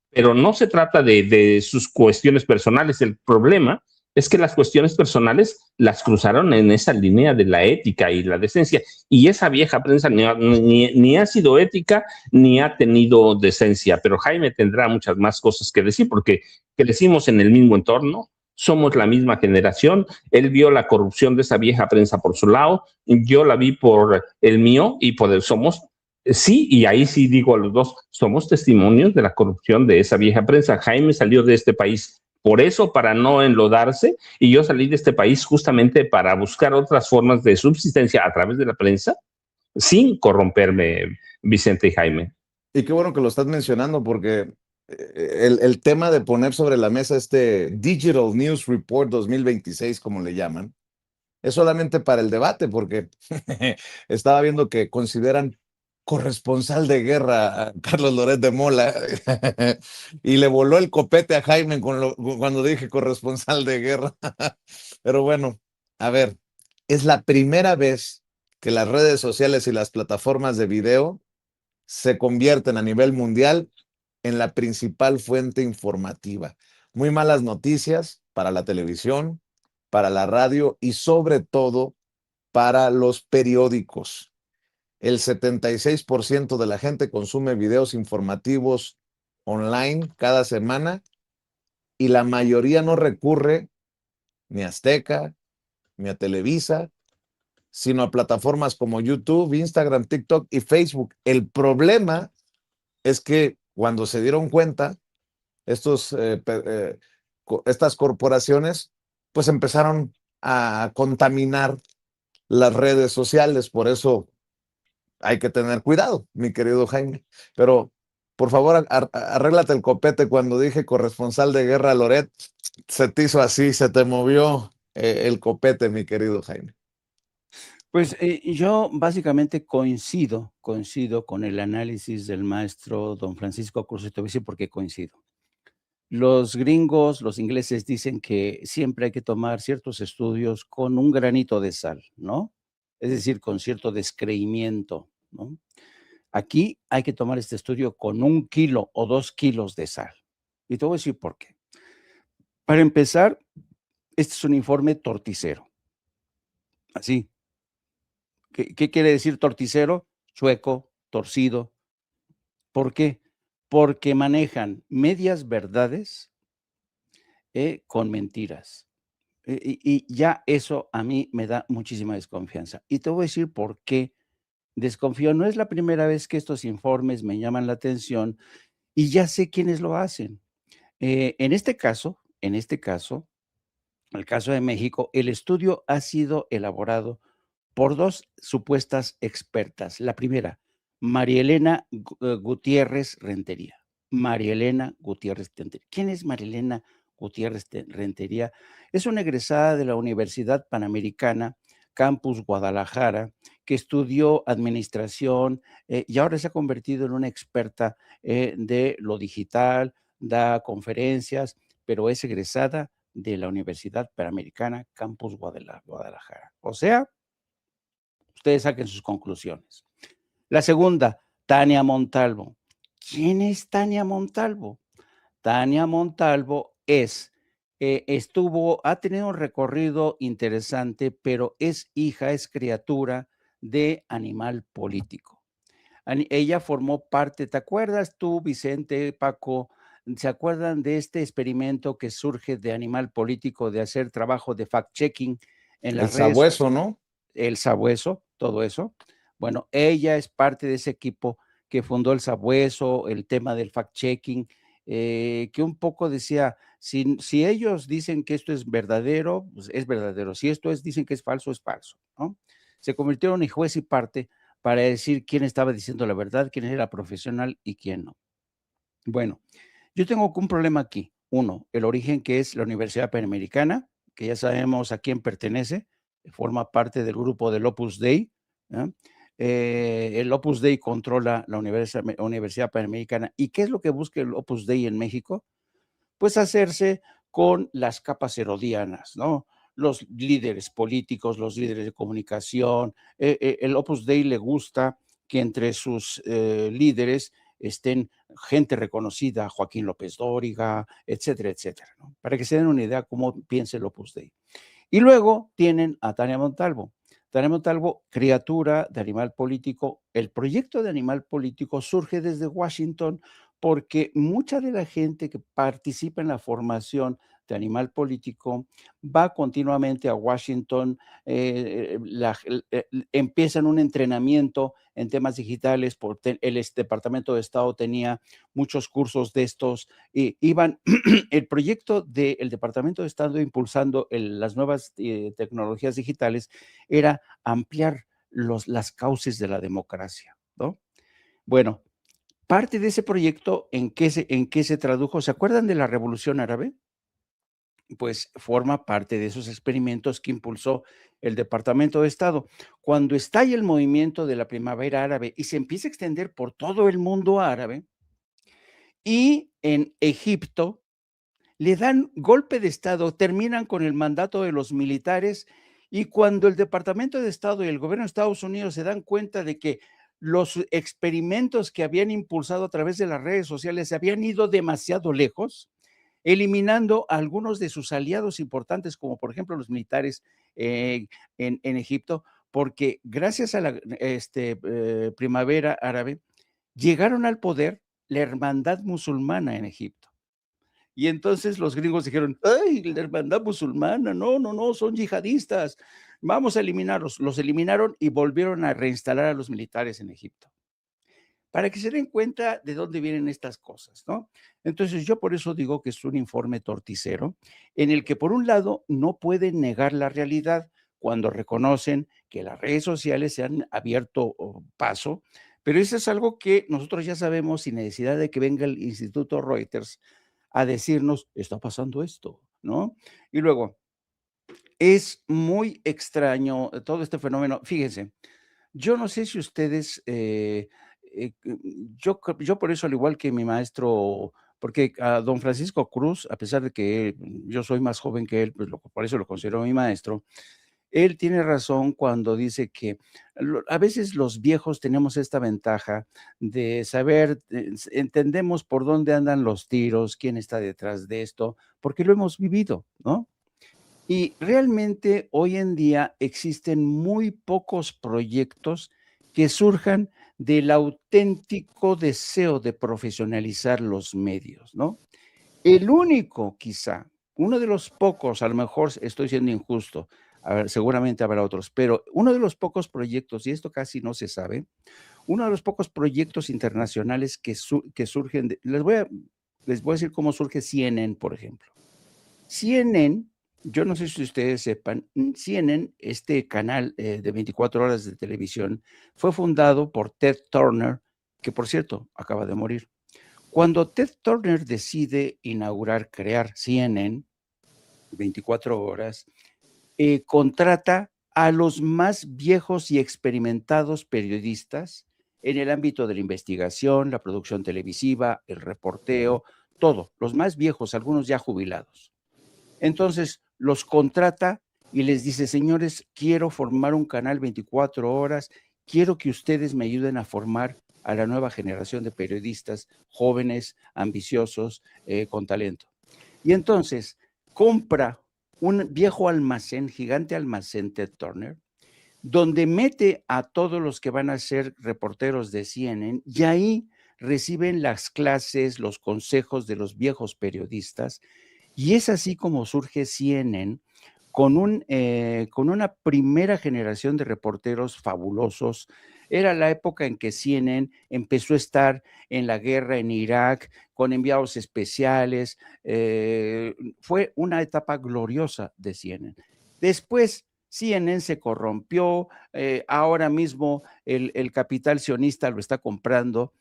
Speaker 2: pero no se trata de sus cuestiones personales. El problema es que las cuestiones personales las cruzaron en esa línea de la ética y la decencia, y esa vieja prensa ni ha sido ética ni ha tenido decencia, pero Jaime tendrá muchas más cosas que decir porque crecimos en el mismo entorno, somos la misma generación, él vio la corrupción de esa vieja prensa por su lado, yo la vi por el mío y por el somos. Sí, y ahí sí digo a los dos, somos testimonios de la corrupción de esa vieja prensa. Jaime salió de este país por eso, para no enlodarse, y yo salí de este país justamente para buscar otras formas de subsistencia a través de la prensa, sin corromperme, Vicente y Jaime.
Speaker 1: Y qué bueno que lo estás mencionando, porque el tema de poner sobre la mesa este Digital News Report 2026, como le llaman, es solamente para el debate, porque estaba viendo que consideran corresponsal de guerra a Carlos Loret de Mola y le voló el copete a Jaime cuando dije corresponsal de guerra. Pero bueno, a ver, es la primera vez que las redes sociales y las plataformas de video se convierten a nivel mundial en la principal fuente informativa. Muy malas noticias para la televisión, para la radio y sobre todo para los periódicos. El 76% de la gente consume videos informativos online cada semana y la mayoría no recurre ni a Azteca, ni a Televisa, sino a plataformas como YouTube, Instagram, TikTok y Facebook. El problema es que cuando se dieron cuenta, estas corporaciones pues empezaron a contaminar las redes sociales. Por eso hay que tener cuidado, mi querido Jaime. Pero por favor, arréglate el copete. Cuando dije corresponsal de guerra Loret, se te hizo así, se te movió el copete, mi querido Jaime.
Speaker 3: Pues yo básicamente coincido con el análisis del maestro don Francisco Cruz, y te voy a decir por qué coincido. Los gringos, los ingleses dicen que siempre hay que tomar ciertos estudios con un granito de sal, ¿no? Es decir, con cierto descreimiento, ¿no? Aquí hay que tomar este estudio con 1 kilo o 2 kilos de sal. Y te voy a decir por qué. Para empezar, este es un informe torticero. Así. ¿Qué quiere decir torticero? Chueco, torcido. ¿Por qué? Porque manejan medias verdades con mentiras. Y ya eso a mí me da muchísima desconfianza. Y te voy a decir por qué desconfío. No es la primera vez que estos informes me llaman la atención y ya sé quiénes lo hacen. En este caso, el caso de México, el estudio ha sido elaborado por 2 supuestas expertas. La primera, María Elena Gutiérrez Rentería. María Elena Gutiérrez Rentería. ¿Quién es María Elena Gutiérrez Rentería? Es una egresada de la Universidad Panamericana, Campus Guadalajara, que estudió administración y ahora se ha convertido en una experta de lo digital, da conferencias, pero es egresada de la Universidad Panamericana, Campus Guadalajara. O sea, ustedes saquen sus conclusiones. La segunda, Tania Montalvo. ¿Quién es Tania Montalvo? Tania Montalvo ha tenido un recorrido interesante, pero es criatura de Animal Político. Ella formó parte, ¿te acuerdas tú, Vicente, Paco? ¿Se acuerdan de este experimento que surge de Animal Político de hacer trabajo de fact-checking en las redes?
Speaker 1: El sabueso, ¿no?
Speaker 3: El sabueso, todo eso. Bueno, ella es parte de ese equipo que fundó el sabueso, el tema del fact-checking, que un poco decía, si ellos dicen que esto es verdadero, pues es verdadero. Si esto dicen que es falso, ¿no? Se convirtieron en juez y parte para decir quién estaba diciendo la verdad, quién era profesional y quién no. Bueno, yo tengo un problema aquí. Uno, el origen que es la Universidad Panamericana, que ya sabemos a quién pertenece, forma parte del grupo del Opus Dei. El Opus Dei controla la Universidad Panamericana. ¿Y qué es lo que busca el Opus Dei en México? Pues hacerse con las capas herodianas, ¿no? Los líderes políticos, los líderes de comunicación. El Opus Dei le gusta que entre sus líderes estén gente reconocida, Joaquín López Dóriga, etcétera, etcétera, ¿no? Para que se den una idea cómo piensa el Opus Dei. Y luego tienen a Tania Montalvo. Tania Montalvo, criatura de Animal Político. El proyecto de Animal Político surge desde Washington porque mucha de la gente que participa en la formación de Animal Político va continuamente a Washington, empiezan un entrenamiento en temas digitales, porque el Departamento de Estado tenía muchos cursos de estos, iban, el proyecto del Departamento de Estado impulsando las nuevas tecnologías digitales era ampliar las cauces de la democracia, ¿no? Bueno, parte de ese proyecto, ¿en qué se tradujo? ¿Se acuerdan de la Revolución Árabe? Pues forma parte de esos experimentos que impulsó el Departamento de Estado. Cuando estalla el movimiento de la Primavera Árabe y se empieza a extender por todo el mundo árabe, y en Egipto le dan golpe de Estado, terminan con el mandato de los militares, y cuando el Departamento de Estado y el gobierno de Estados Unidos se dan cuenta de que los experimentos que habían impulsado a través de las redes sociales se habían ido demasiado lejos, eliminando a algunos de sus aliados importantes, como por ejemplo los militares en Egipto, porque gracias a la primavera árabe llegaron al poder la hermandad musulmana en Egipto. Y entonces los gringos dijeron, ¡ay, la hermandad musulmana! No, no, no, son yihadistas. Vamos a eliminarlos. Los eliminaron y volvieron a reinstalar a los militares en Egipto. Para que se den cuenta de dónde vienen estas cosas, ¿no? Entonces, yo por eso digo que es un informe torticero, en el que, por un lado, no pueden negar la realidad cuando reconocen que las redes sociales se han abierto paso, pero eso es algo que nosotros ya sabemos sin necesidad de que venga el Instituto Reuters a decirnos, está pasando esto, ¿no? Y luego, es muy extraño todo este fenómeno. Fíjense, yo no sé si ustedes, yo por eso, al igual que mi maestro, porque a don Francisco Cruz, a pesar de que yo soy más joven que él, pues por eso lo considero mi maestro, él tiene razón cuando dice que a veces los viejos tenemos esta ventaja de saber, entendemos por dónde andan los tiros, quién está detrás de esto, porque lo hemos vivido, ¿no? Y realmente hoy en día existen muy pocos proyectos que surjan del auténtico deseo de profesionalizar los medios, ¿no? El único, quizá, uno de los pocos, a lo mejor estoy siendo injusto, a ver, seguramente habrá otros, pero uno de los pocos proyectos, y esto casi no se sabe, uno de los pocos proyectos internacionales que surgen, les voy a decir cómo surge CNN, por ejemplo. CNN, yo no sé si ustedes sepan, CNN, este canal de 24 horas de televisión, fue fundado por Ted Turner, que por cierto acaba de morir. Cuando Ted Turner decide crear CNN, 24 horas, contrata a los más viejos y experimentados periodistas en el ámbito de la investigación, la producción televisiva, el reporteo, todo, los más viejos, algunos ya jubilados. Entonces los contrata y les dice, señores, quiero formar un canal 24 horas, quiero que ustedes me ayuden a formar a la nueva generación de periodistas jóvenes, ambiciosos, con talento. Y entonces compra un viejo almacén, gigante almacén Ted Turner, donde mete a todos los que van a ser reporteros de CNN y ahí reciben las clases, los consejos de los viejos periodistas. Y es así como surge CNN con una primera generación de reporteros fabulosos. Era la época en que CNN empezó a estar en la guerra en Irak con enviados especiales. Fue una etapa gloriosa de CNN. Después CNN se corrompió, ahora mismo el capital sionista lo está comprando,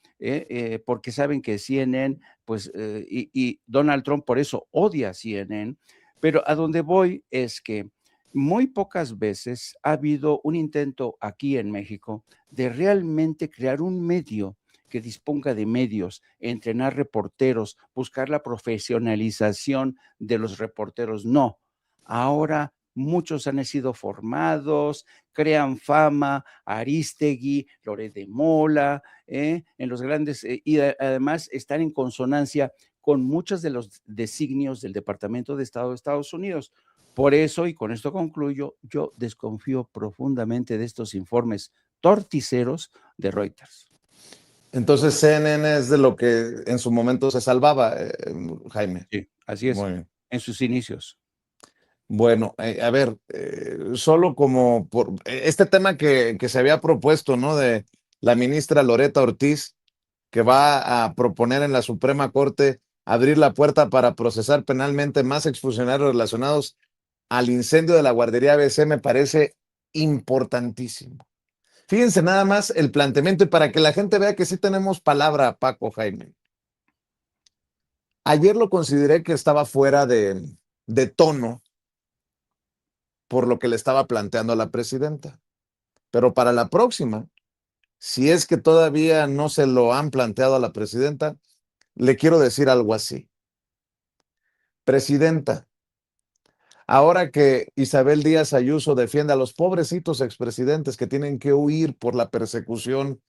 Speaker 3: porque saben que CNN, pues, y Donald Trump por eso odia a CNN, pero a donde voy es que muy pocas veces ha habido un intento aquí en México de realmente crear un medio que disponga de medios, entrenar reporteros, buscar la profesionalización de los reporteros. No, ahora muchos han sido formados, crean fama, Aristegui, Loret de Mola, en los grandes, y además están en consonancia con muchos de los designios del Departamento de Estado de Estados Unidos. Por eso, y con esto concluyo, yo desconfío profundamente de estos informes torticeros de Reuters.
Speaker 1: Entonces CNN es de lo que en su momento se salvaba, Jaime.
Speaker 3: Sí, así es,
Speaker 1: Muy bien.
Speaker 3: en sus inicios.
Speaker 1: Bueno, a ver, solo como por este tema que se había propuesto, ¿no? De la ministra Loreta Ortiz, que va a proponer en la Suprema Corte abrir la puerta para procesar penalmente más exfuncionarios relacionados al incendio de la guardería ABC, me parece importantísimo. Fíjense nada más el planteamiento y para que la gente vea que sí tenemos palabra, Paco, Jaime. Ayer lo consideré que estaba fuera de tono por lo que le estaba planteando a la presidenta. Pero para la próxima, si es que todavía no se lo han planteado a la presidenta, le quiero decir algo así. Presidenta, ahora que Isabel Díaz Ayuso defiende a los pobrecitos expresidentes que tienen que huir por la persecución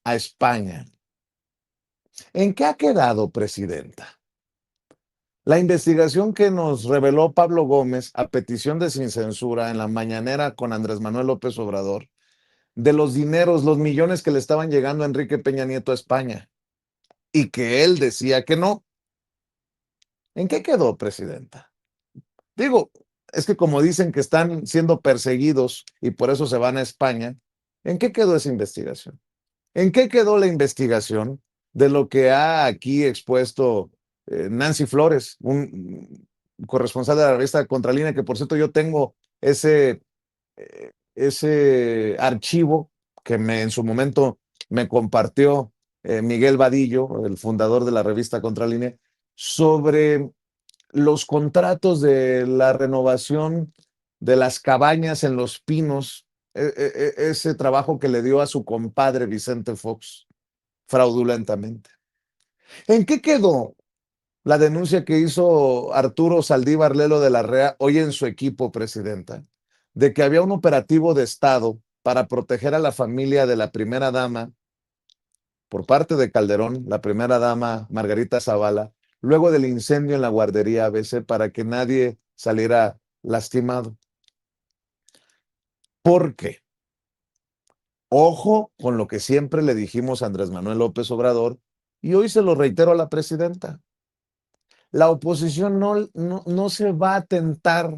Speaker 1: a España, ¿en qué ha quedado, presidenta? La investigación que nos reveló Pablo Gómez a petición de Sin Censura en la mañanera con Andrés Manuel López Obrador, de los dineros, los millones que le estaban llegando a Enrique Peña Nieto a España y que él decía que no. ¿En qué quedó, presidenta? Digo, es que como dicen que están siendo perseguidos y por eso se van a España, ¿en qué quedó esa investigación? ¿En qué quedó la investigación de lo que ha aquí expuesto Nancy Flores, un corresponsal de la revista Contralínea, que por cierto yo tengo ese archivo que en su momento me compartió Miguel Vadillo, el fundador de la revista Contralínea, sobre los contratos de la renovación de las cabañas en Los Pinos, ese trabajo que le dio a su compadre Vicente Fox fraudulentamente. ¿En qué quedó la denuncia que hizo Arturo Saldívar Lelo de la REA, hoy en su equipo, presidenta, de que había un operativo de Estado para proteger a la familia de la primera dama por parte de Calderón, la primera dama Margarita Zavala, luego del incendio en la guardería ABC para que nadie saliera lastimado? ¿Por qué? Ojo con lo que siempre le dijimos a Andrés Manuel López Obrador y hoy se lo reitero a la presidenta. La oposición no se va a tentar,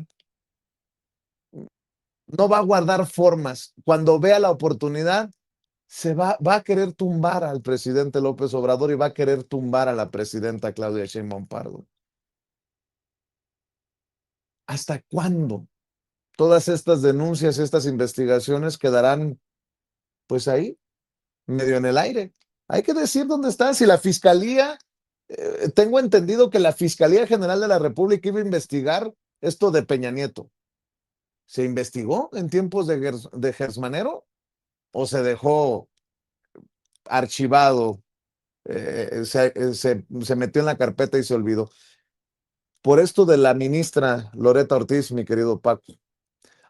Speaker 1: no va a guardar formas. Cuando vea la oportunidad, va a querer tumbar al presidente López Obrador y va a querer tumbar a la presidenta Claudia Sheinbaum Pardo. ¿Hasta cuándo? Todas estas denuncias, estas investigaciones quedarán pues ahí, medio en el aire. Hay que decir dónde está. Si la fiscalía, tengo entendido que la Fiscalía General de la República iba a investigar esto de Peña Nieto. ¿Se investigó en tiempos de Gersmanero o se dejó archivado, se metió en la carpeta y se olvidó? Por esto de la ministra Loreta Ortiz, mi querido Paco.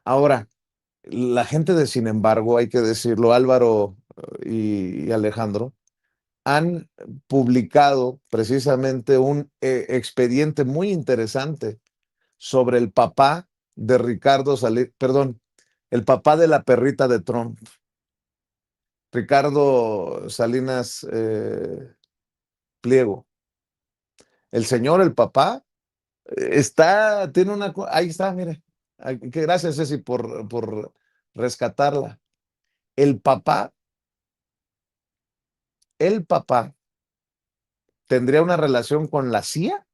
Speaker 1: Ahora, la gente de Sin embargo, hay que decirlo, Álvaro y Alejandro, han publicado precisamente un expediente muy interesante sobre el papá de Ricardo Salinas, perdón, el papá de la perrita de Trump, Ricardo Salinas Pliego. El señor, el papá, tiene ahí está, mire, que gracias Ceci por rescatarla. El papá, el papá tendría una relación con la CIA.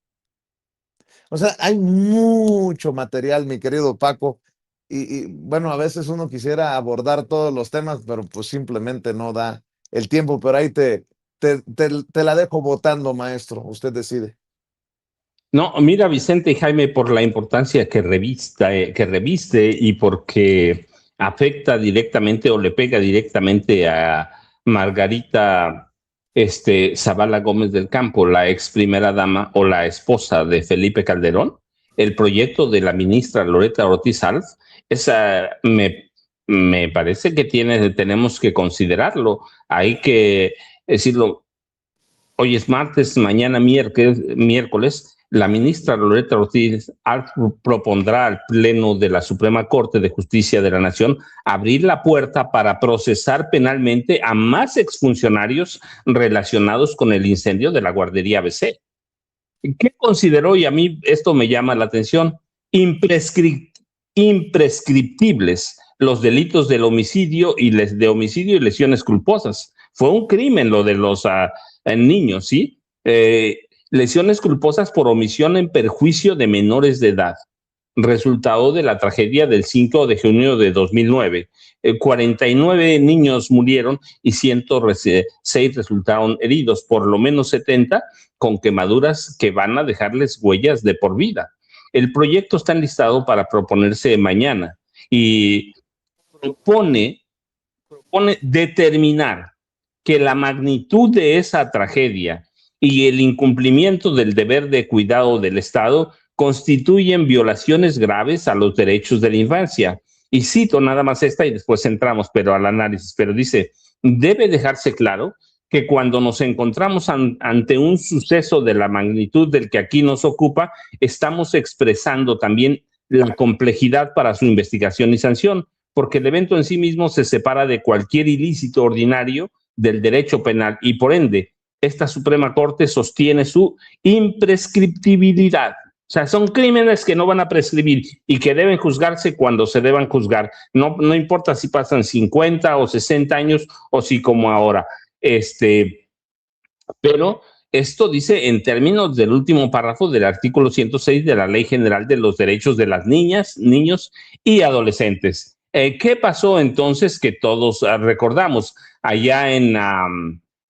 Speaker 1: O sea, hay mucho material, mi querido Paco, bueno, a veces uno quisiera abordar todos los temas, pero pues simplemente no da el tiempo, pero ahí te la dejo votando, maestro, usted decide.
Speaker 2: No, mira, Vicente y Jaime, por la importancia que reviste y porque afecta directamente o le pega directamente a Margarita Zavala Gómez del Campo, la ex primera dama o la esposa de Felipe Calderón, el proyecto de la ministra Loretta Ortiz Alf, esa me parece que tenemos que considerarlo. Hay que decirlo. Hoy es martes, mañana miércoles, la ministra Loretta Ortiz propondrá al Pleno de la Suprema Corte de Justicia de la Nación abrir la puerta para procesar penalmente a más exfuncionarios relacionados con el incendio de la guardería ABC. ¿Qué consideró? Y a mí esto me llama la atención, imprescriptibles los delitos del homicidio y lesiones culposas. Fue un crimen lo de los niños, ¿sí? Lesiones culposas por omisión en perjuicio de menores de edad, resultado de la tragedia del 5 de junio de 2009. 49 niños murieron y 106 resultaron heridos, por lo menos 70 con quemaduras que van a dejarles huellas de por vida. El proyecto está enlistado para proponerse mañana y propone determinar que la magnitud de esa tragedia y el incumplimiento del deber de cuidado del Estado constituyen violaciones graves a los derechos de la infancia. Y cito nada más esta y después entramos al análisis, pero dice, debe dejarse claro que cuando nos encontramos ante un suceso de la magnitud del que aquí nos ocupa, estamos expresando también la complejidad para su investigación y sanción, porque el evento en sí mismo se separa de cualquier ilícito ordinario del derecho penal y por ende esta Suprema Corte sostiene su imprescriptibilidad. O sea, son crímenes que no van a prescribir y que deben juzgarse cuando se deban juzgar. No importa si pasan 50 o 60 años o si como ahora. Pero esto dice en términos del último párrafo del artículo 106 de la Ley General de los Derechos de las Niñas, Niños y Adolescentes. ¿Qué pasó entonces que todos recordamos allá en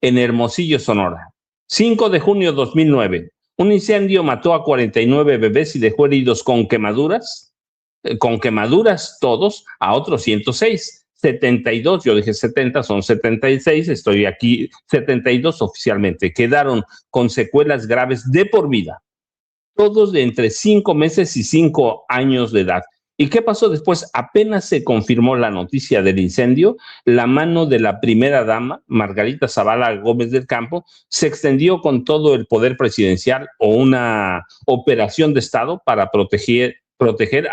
Speaker 2: Hermosillo, Sonora? 5 de junio de 2009. Un incendio mató a 49 bebés y dejó heridos con quemaduras todos, a otros 106. 72, yo dije 70, son 76, estoy aquí, 72 oficialmente, quedaron con secuelas graves de por vida, todos de entre 5 meses y 5 años de edad. ¿Y qué pasó después? Apenas se confirmó la noticia del incendio, la mano de la primera dama, Margarita Zavala Gómez del Campo, se extendió con todo el poder presidencial o una operación de Estado para proteger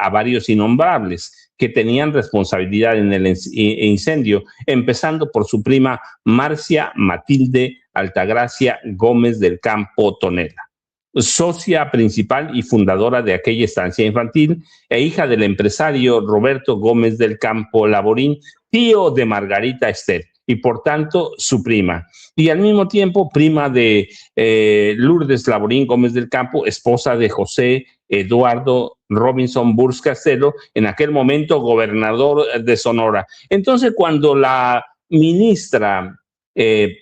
Speaker 2: a varios innombrables que tenían responsabilidad en el incendio, empezando por su prima Marcia Matilde Altagracia Gómez del Campo Tonela, socia principal y fundadora de aquella estancia infantil e hija del empresario Roberto Gómez del Campo Laborín, tío de Margarita Esther, y por tanto su prima. Y al mismo tiempo prima de Lourdes Laborín Gómez del Campo, esposa de José Eduardo Robinson Burs Castelo, en aquel momento gobernador de Sonora. Entonces, cuando la ministra abre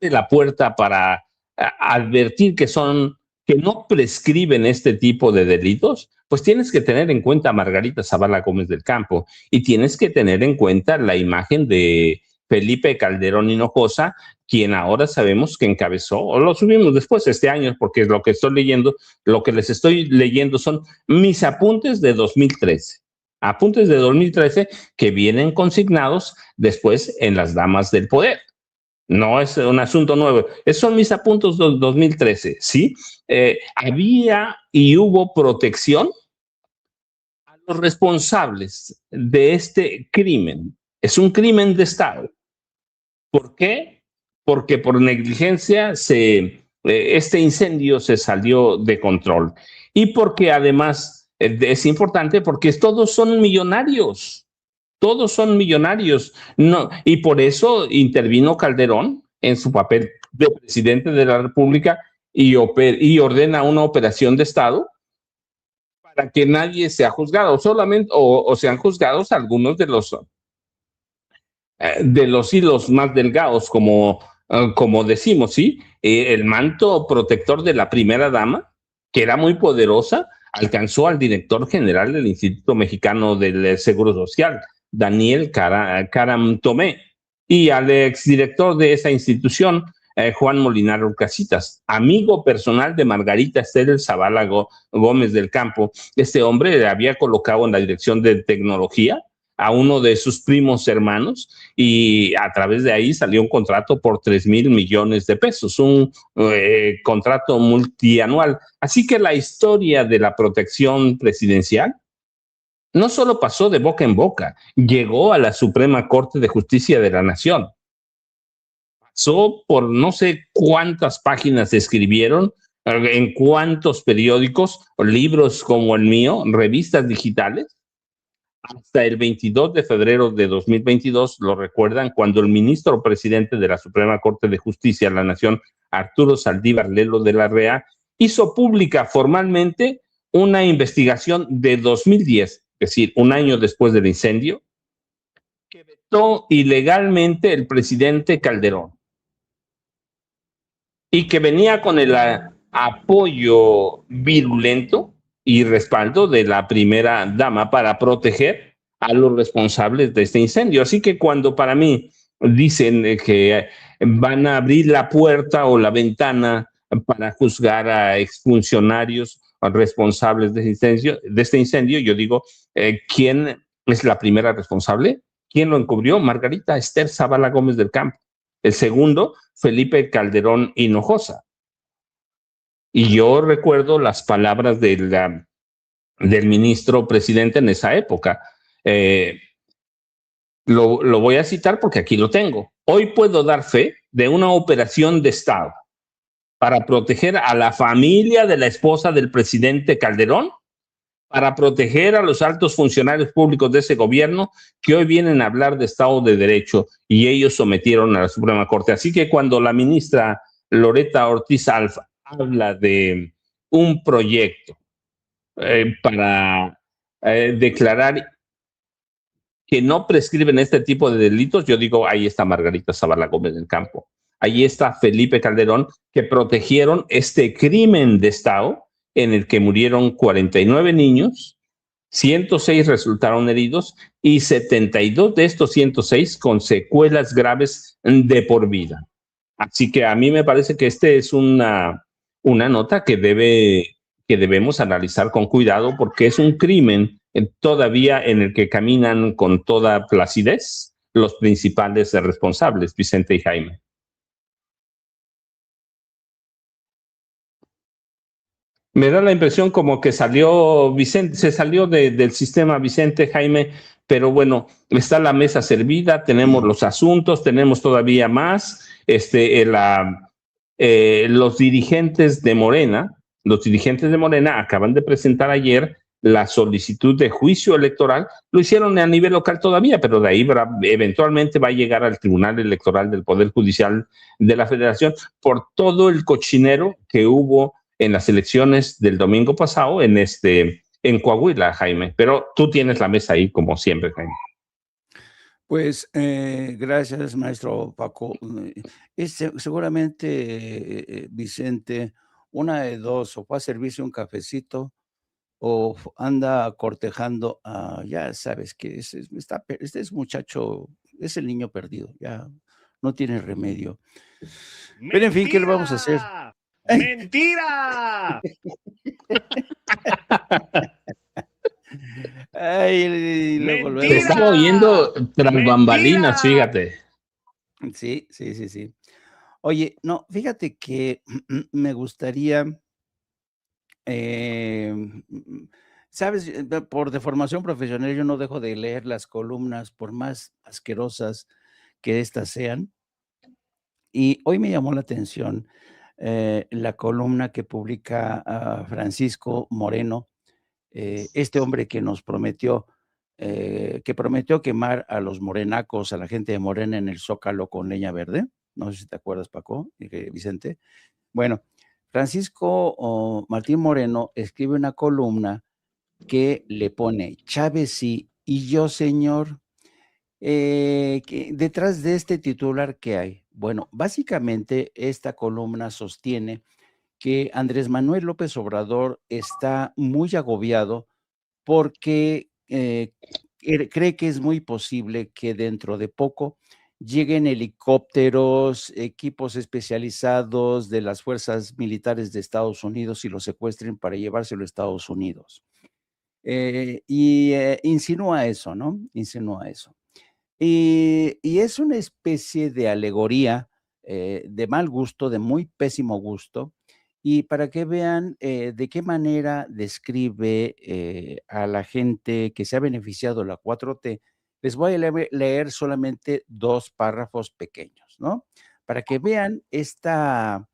Speaker 2: la puerta para advertir que no prescriben este tipo de delitos, pues tienes que tener en cuenta a Margarita Zavala Gómez del Campo y tienes que tener en cuenta la imagen de Felipe Calderón Hinojosa, quien ahora sabemos que encabezó, o lo subimos después este año, porque es lo que les estoy leyendo son mis apuntes de 2013. Apuntes de 2013 que vienen consignados después en las Damas del Poder. No es un asunto nuevo. Esos son mis apuntes del 2013, ¿sí? Había y hubo protección a los responsables de este crimen. Es un crimen de Estado. ¿Por qué? Porque por negligencia este incendio se salió de control. Y porque además es importante porque todos son millonarios. Todos son millonarios. No, y por eso intervino Calderón en su papel de presidente de la República y ordena una operación de Estado para que nadie sea juzgado, solamente, o sean juzgados algunos de los hilos más delgados, como decimos, ¿sí? El manto protector de la primera dama, que era muy poderosa, alcanzó al director general del Instituto Mexicano del Seguro Social, Daniel Caram Tomé, y al exdirector de esa institución, Juan Molinar Urcasitas, amigo personal de Margarita Esther Zavala Gómez del Campo. Este hombre había colocado en la dirección de tecnología a uno de sus primos hermanos y a través de ahí salió un contrato por 3,000 millones de pesos, un contrato multianual. Así que la historia de la protección presidencial no solo pasó de boca en boca, llegó a la Suprema Corte de Justicia de la Nación. Pasó por no sé cuántas páginas se escribieron, en cuántos periódicos, libros como el mío, revistas digitales, hasta el 22 de febrero de 2022, lo recuerdan, cuando el ministro presidente de la Suprema Corte de Justicia de la Nación, Arturo Saldívar Lelo de la Rea, hizo pública formalmente una investigación de 2010, es decir, un año después del incendio, que vetó ilegalmente el presidente Calderón y que venía con el apoyo virulento y respaldo de la primera dama para proteger a los responsables de este incendio. Así que cuando para mí dicen que van a abrir la puerta o la ventana para juzgar a exfuncionarios responsables de este incendio, yo digo, ¿quién es la primera responsable? ¿Quién lo encubrió? Margarita Esther Zavala Gómez del Campo. El segundo, Felipe Calderón Hinojosa. Y yo recuerdo las palabras del ministro presidente en esa época. Lo voy a citar porque aquí lo tengo. Hoy puedo dar fe de una operación de Estado para proteger a la familia de la esposa del presidente Calderón, para proteger a los altos funcionarios públicos de ese gobierno que hoy vienen a hablar de Estado de Derecho y ellos sometieron a la Suprema Corte. Así que cuando la ministra Loreta Ortiz Alfa habla de un proyecto para declarar que no prescriben este tipo de delitos, yo digo, ahí está Margarita Zavala Gómez del Campo, ahí está Felipe Calderón, que protegieron este crimen de Estado en el que murieron 49 niños, 106 resultaron heridos y 72 de estos 106 con secuelas graves de por vida. Así que a mí me parece que este es una nota que debemos analizar con cuidado porque es un crimen todavía en el que caminan con toda placidez los principales responsables, Vicente y Jaime. Me da la impresión como que salió Vicente, se salió del sistema Vicente, Jaime, pero bueno, está la mesa servida, tenemos los asuntos, tenemos todavía más, los dirigentes de Morena acaban de presentar ayer la solicitud de juicio electoral, lo hicieron a nivel local todavía, pero de ahí eventualmente va a llegar al Tribunal Electoral del Poder Judicial de la Federación por todo el cochinero que hubo en las elecciones del domingo pasado en Coahuila, Jaime. Pero tú tienes la mesa ahí como siempre, Jaime.
Speaker 3: Pues gracias, maestro Paco. Seguramente, Vicente, una de dos, o fue a servirse un cafecito o anda cortejando a, ya sabes que este es muchacho, es el niño perdido, ya no tiene remedio.
Speaker 4: ¡Mentira!
Speaker 3: Pero en fin, ¿qué le vamos a hacer?
Speaker 4: ¡Mentira!
Speaker 3: Ay, luego,
Speaker 2: Te estaba oyendo tras bambalinas, fíjate.
Speaker 3: Sí. Oye, no, fíjate que me gustaría, sabes, por deformación profesional yo no dejo de leer las columnas, por más asquerosas que éstas sean. Y hoy me llamó la atención la columna que publica Francisco Moreno, este hombre que nos prometió, que prometió quemar a los morenacos, a la gente de Morena en el Zócalo con leña verde. No sé si te acuerdas, Paco, Vicente. Bueno, Francisco Martín Moreno escribe una columna que le pone Chávez sí y yo, señor. Detrás de este titular, ¿qué hay? Bueno, básicamente esta columna sostiene que Andrés Manuel López Obrador está muy agobiado porque cree que es muy posible que dentro de poco lleguen helicópteros, equipos especializados de las fuerzas militares de Estados Unidos y lo secuestren para llevárselo a Estados Unidos. Insinúa eso, ¿no? Insinúa eso. Y es una especie de alegoría de mal gusto, de muy pésimo gusto, y para que vean de qué manera describe a la gente que se ha beneficiado la 4T, les voy a leer solamente 2 párrafos pequeños, ¿no? Para que vean esta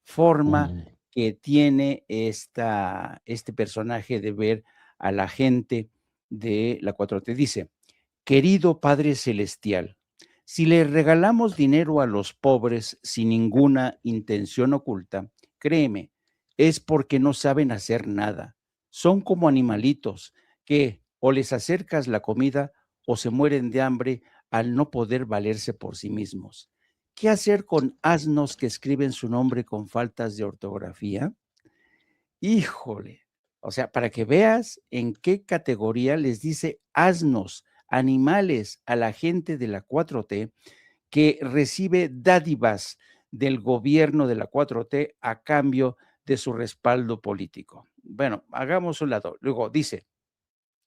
Speaker 3: forma que tiene este personaje de ver a la gente de la 4T. Dice: querido Padre Celestial, si le regalamos dinero a los pobres sin ninguna intención oculta, créeme, es porque no saben hacer nada. Son como animalitos que o les acercas la comida o se mueren de hambre al no poder valerse por sí mismos. ¿Qué hacer con asnos que escriben su nombre con faltas de ortografía? Híjole, o sea, para que veas en qué categoría les dice asnos, animales a la gente de la 4T que recibe dádivas del gobierno de la 4T a cambio de su respaldo político. Bueno, hagamos un lado. Luego dice,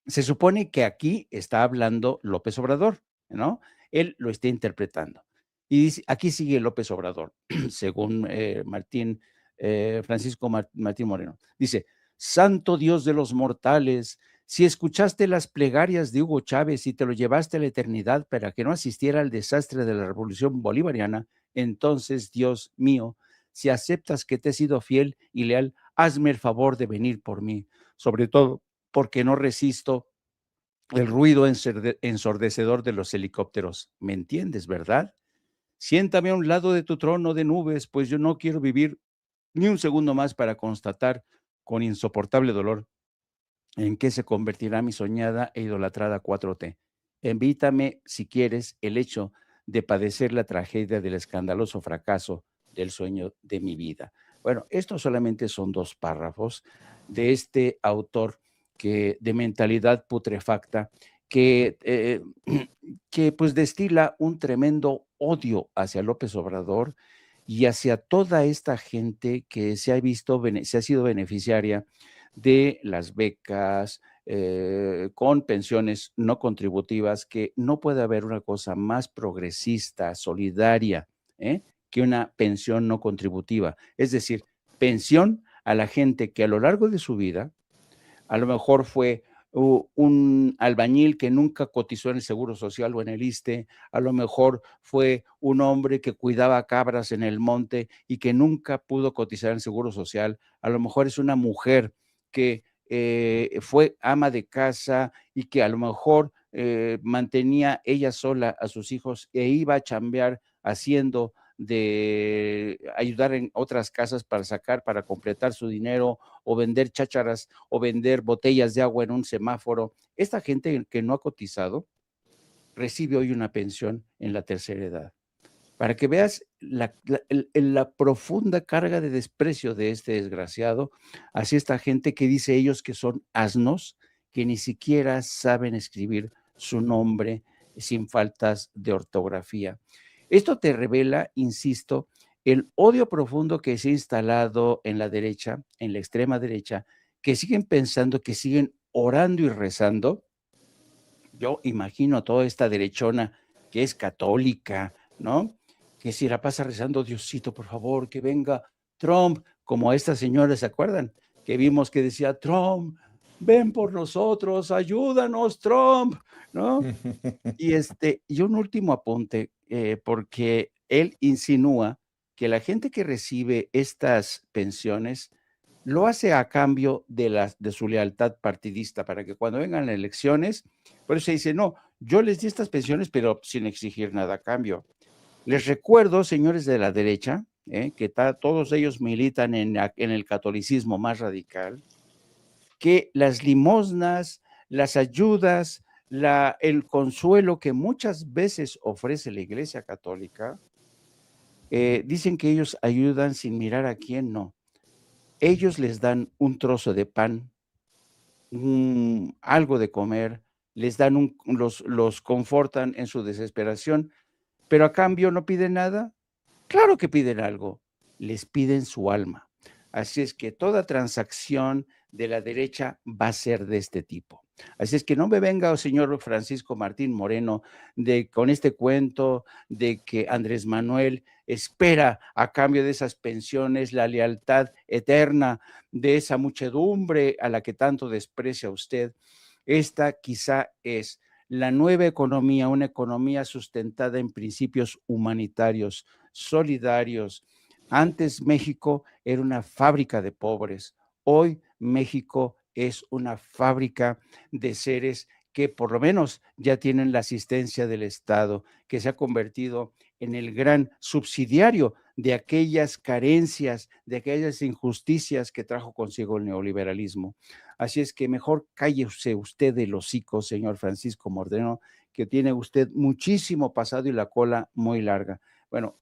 Speaker 3: se supone que aquí está hablando López Obrador, ¿no? Él lo está interpretando. Y dice, aquí sigue López Obrador, según Francisco Martín Moreno. Dice, Santo Dios de los mortales, si escuchaste las plegarias de Hugo Chávez y te lo llevaste a la eternidad para que no asistiera al desastre de la revolución bolivariana, entonces, Dios mío, si aceptas que te he sido fiel y leal, hazme el favor de venir por mí, sobre todo porque no resisto el ruido ensordecedor de los helicópteros. ¿Me entiendes, verdad? Siéntame a un lado de tu trono de nubes, pues yo no quiero vivir ni un segundo más para constatar con insoportable dolor en qué se convertirá mi soñada e idolatrada 4T. Invítame, si quieres, el hecho de padecer la tragedia del escandaloso fracaso del sueño de mi vida. Bueno, estos solamente son 2 párrafos de este autor de mentalidad putrefacta que pues destila un tremendo odio hacia López Obrador y hacia toda esta gente que se ha sido beneficiaria de las becas, con pensiones no contributivas, que no puede haber una cosa más progresista, solidaria, que una pensión no contributiva. Es decir, pensión a la gente que a lo largo de su vida, a lo mejor fue un albañil que nunca cotizó en el Seguro Social o en el ISSSTE, a lo mejor fue un hombre que cuidaba cabras en el monte y que nunca pudo cotizar en el Seguro Social, a lo mejor es una mujer que fue ama de casa y que a lo mejor mantenía ella sola a sus hijos e iba a chambear haciendo de ayudar en otras casas para completar su dinero o vender chácharas o vender botellas de agua en un semáforo. Esta gente que no ha cotizado recibe hoy una pensión en la tercera edad. Para que veas la profunda carga de desprecio de este desgraciado hacia esta gente que dice ellos que son asnos, que ni siquiera saben escribir su nombre sin faltas de ortografía. Esto te revela, insisto, el odio profundo que se ha instalado en la derecha, en la extrema derecha, que siguen pensando, que siguen orando y rezando. Yo imagino a toda esta derechona que es católica, ¿no? Que si la pasa rezando, Diosito, por favor, que venga Trump, como a esta señora, ¿se acuerdan? Que vimos que decía, Trump, ven por nosotros, ayúdanos, Trump, ¿no? Y un último apunte, porque él insinúa que la gente que recibe estas pensiones lo hace a cambio de su lealtad partidista, para que cuando vengan las elecciones, por eso se dice, no, yo les di estas pensiones, pero sin exigir nada a cambio. Les recuerdo, señores de la derecha, que todos ellos militan en el catolicismo más radical, que las limosnas, las ayudas, el consuelo que muchas veces ofrece la Iglesia Católica, dicen que ellos ayudan sin mirar a quién, no. Ellos les dan un trozo de pan, algo de comer, les dan los confortan en su desesperación, pero a cambio no piden nada. Claro que piden algo, les piden su alma. Así es que toda transacción de la derecha va a ser de este tipo. Así es que no me venga, señor Francisco Martín Moreno, con este cuento de que Andrés Manuel espera a cambio de esas pensiones la lealtad eterna de esa muchedumbre a la que tanto desprecia usted. Esta quizá es la nueva economía, una economía sustentada en principios humanitarios, solidarios. Antes México era una fábrica de pobres, hoy México es una fábrica de seres que por lo menos ya tienen la asistencia del Estado, que se ha convertido en el gran subsidiario de aquellas carencias, de aquellas injusticias que trajo consigo el neoliberalismo. Así es que mejor cállese usted el hocico, señor Francisco Moreno, que tiene usted muchísimo pasado y la cola muy larga. Bueno,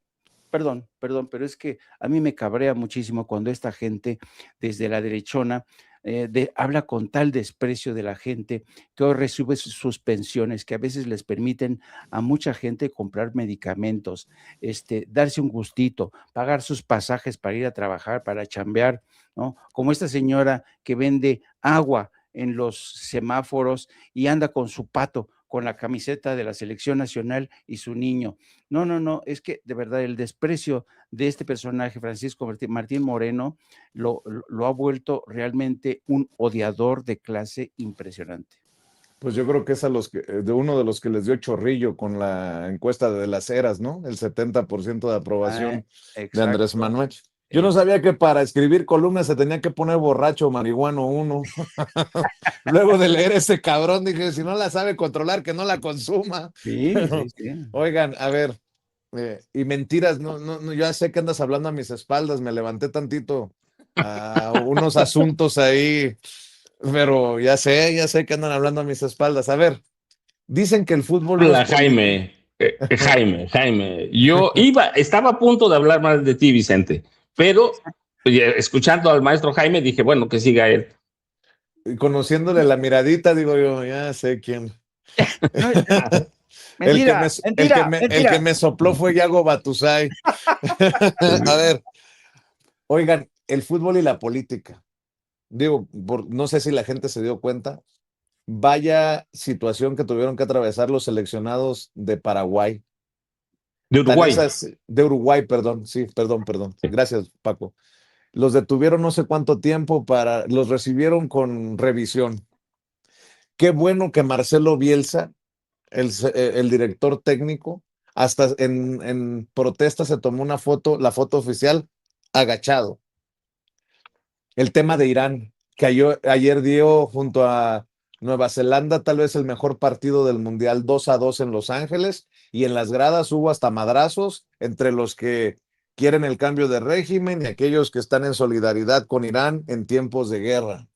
Speaker 3: perdón, pero es que a mí me cabrea muchísimo cuando esta gente desde la derechona habla con tal desprecio de la gente que hoy recibe sus pensiones, que a veces les permiten a mucha gente comprar medicamentos, darse un gustito, pagar sus pasajes para ir a trabajar, para chambear, ¿no? Como esta señora que vende agua en los semáforos y anda con su pato, con la camiseta de la selección nacional y su niño. No, es que de verdad el desprecio de este personaje, Francisco Martín Moreno, lo ha vuelto realmente un odiador de clase impresionante.
Speaker 1: Pues yo creo que es de uno de los que les dio chorrillo con la encuesta de las eras, ¿no? El 70% de aprobación de Andrés Manuel. Yo no sabía que para escribir columnas se tenía que poner borracho o marihuano uno. Luego de leer ese cabrón dije, si no la sabe controlar, que no la consuma.
Speaker 3: Sí,
Speaker 1: Pero,
Speaker 3: sí.
Speaker 1: oigan, a ver, y mentiras, no, yo ya sé que andas hablando a mis espaldas, me levanté tantito a unos asuntos ahí, pero ya sé que andan hablando a mis espaldas. A ver, dicen que el fútbol no es
Speaker 2: Habla
Speaker 1: político.
Speaker 2: Jaime. Estaba a punto de hablar mal de ti, Vicente, pero oye, escuchando al maestro Jaime dije, bueno, que siga él.
Speaker 1: Y conociéndole la miradita, digo yo, ya sé quién.
Speaker 3: Mentira.
Speaker 1: El que me sopló fue Yago Batusay. A ver, oigan, el fútbol y la política. Digo, no sé si la gente se dio cuenta. Vaya situación que tuvieron que atravesar los seleccionados de Paraguay.
Speaker 2: De Uruguay.
Speaker 1: De Uruguay, perdón. Sí, perdón. Gracias, Paco. Los detuvieron no sé cuánto tiempo los recibieron con revisión. Qué bueno que Marcelo Bielsa, el director técnico, hasta en protesta se tomó una foto, la foto oficial, agachado. El tema de Irán, que ayer dio junto a Nueva Zelanda tal vez el mejor partido del Mundial, 2-2 en Los Ángeles, y en las gradas hubo hasta madrazos entre los que quieren el cambio de régimen y aquellos que están en solidaridad con Irán en tiempos de guerra.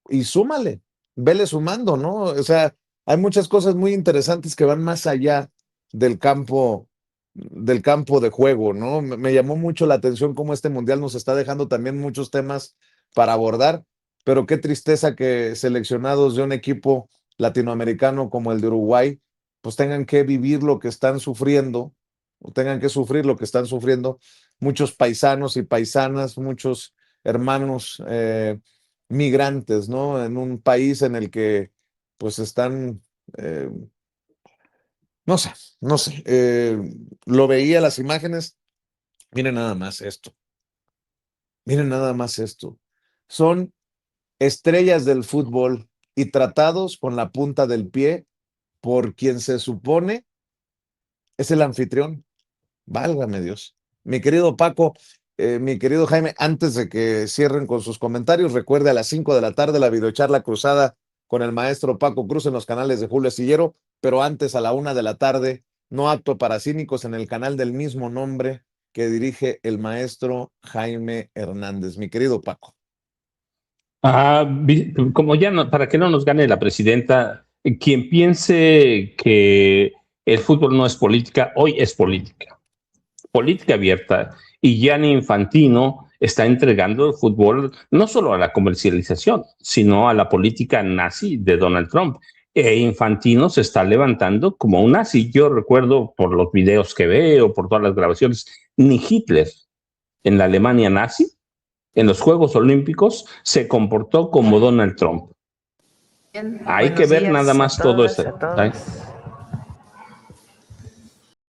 Speaker 1: Y súmale, vele sumando, ¿no? O sea, hay muchas cosas muy interesantes que van más allá del campo de juego, ¿no? Me llamó mucho la atención cómo este mundial nos está dejando también muchos temas para abordar, pero qué tristeza que seleccionados de un equipo latinoamericano como el de Uruguay, pues tengan que vivir lo que están sufriendo, o tengan que sufrir lo que están sufriendo muchos paisanos y paisanas, muchos hermanos migrantes, ¿no? En un país en el que pues están, no sé, lo veía las imágenes, miren nada más esto, miren nada más esto. Son estrellas del fútbol y tratados con la punta del pie por quien se supone es el anfitrión. Válgame Dios. Mi querido Paco, mi querido Jaime, antes de que cierren con sus comentarios, recuerde a las 5 de la tarde la videocharla cruzada con el maestro Paco Cruz en los canales de Julio Astillero, pero antes a la 1 de la tarde, no apto para cínicos en el canal del mismo nombre que dirige el maestro Jaime Hernández. Mi querido Paco.
Speaker 2: Como ya no, para que no nos gane la presidenta, quien piense que el fútbol no es política, hoy es política abierta. Y Gianni Infantino está entregando el fútbol no solo a la comercialización, sino a la política nazi de Donald Trump. Infantino se está levantando como un nazi. Yo recuerdo por los videos que veo, por todas las grabaciones, ni Hitler en la Alemania nazi, en los Juegos Olímpicos, se comportó como Donald Trump. Hay que ver nada más todo eso.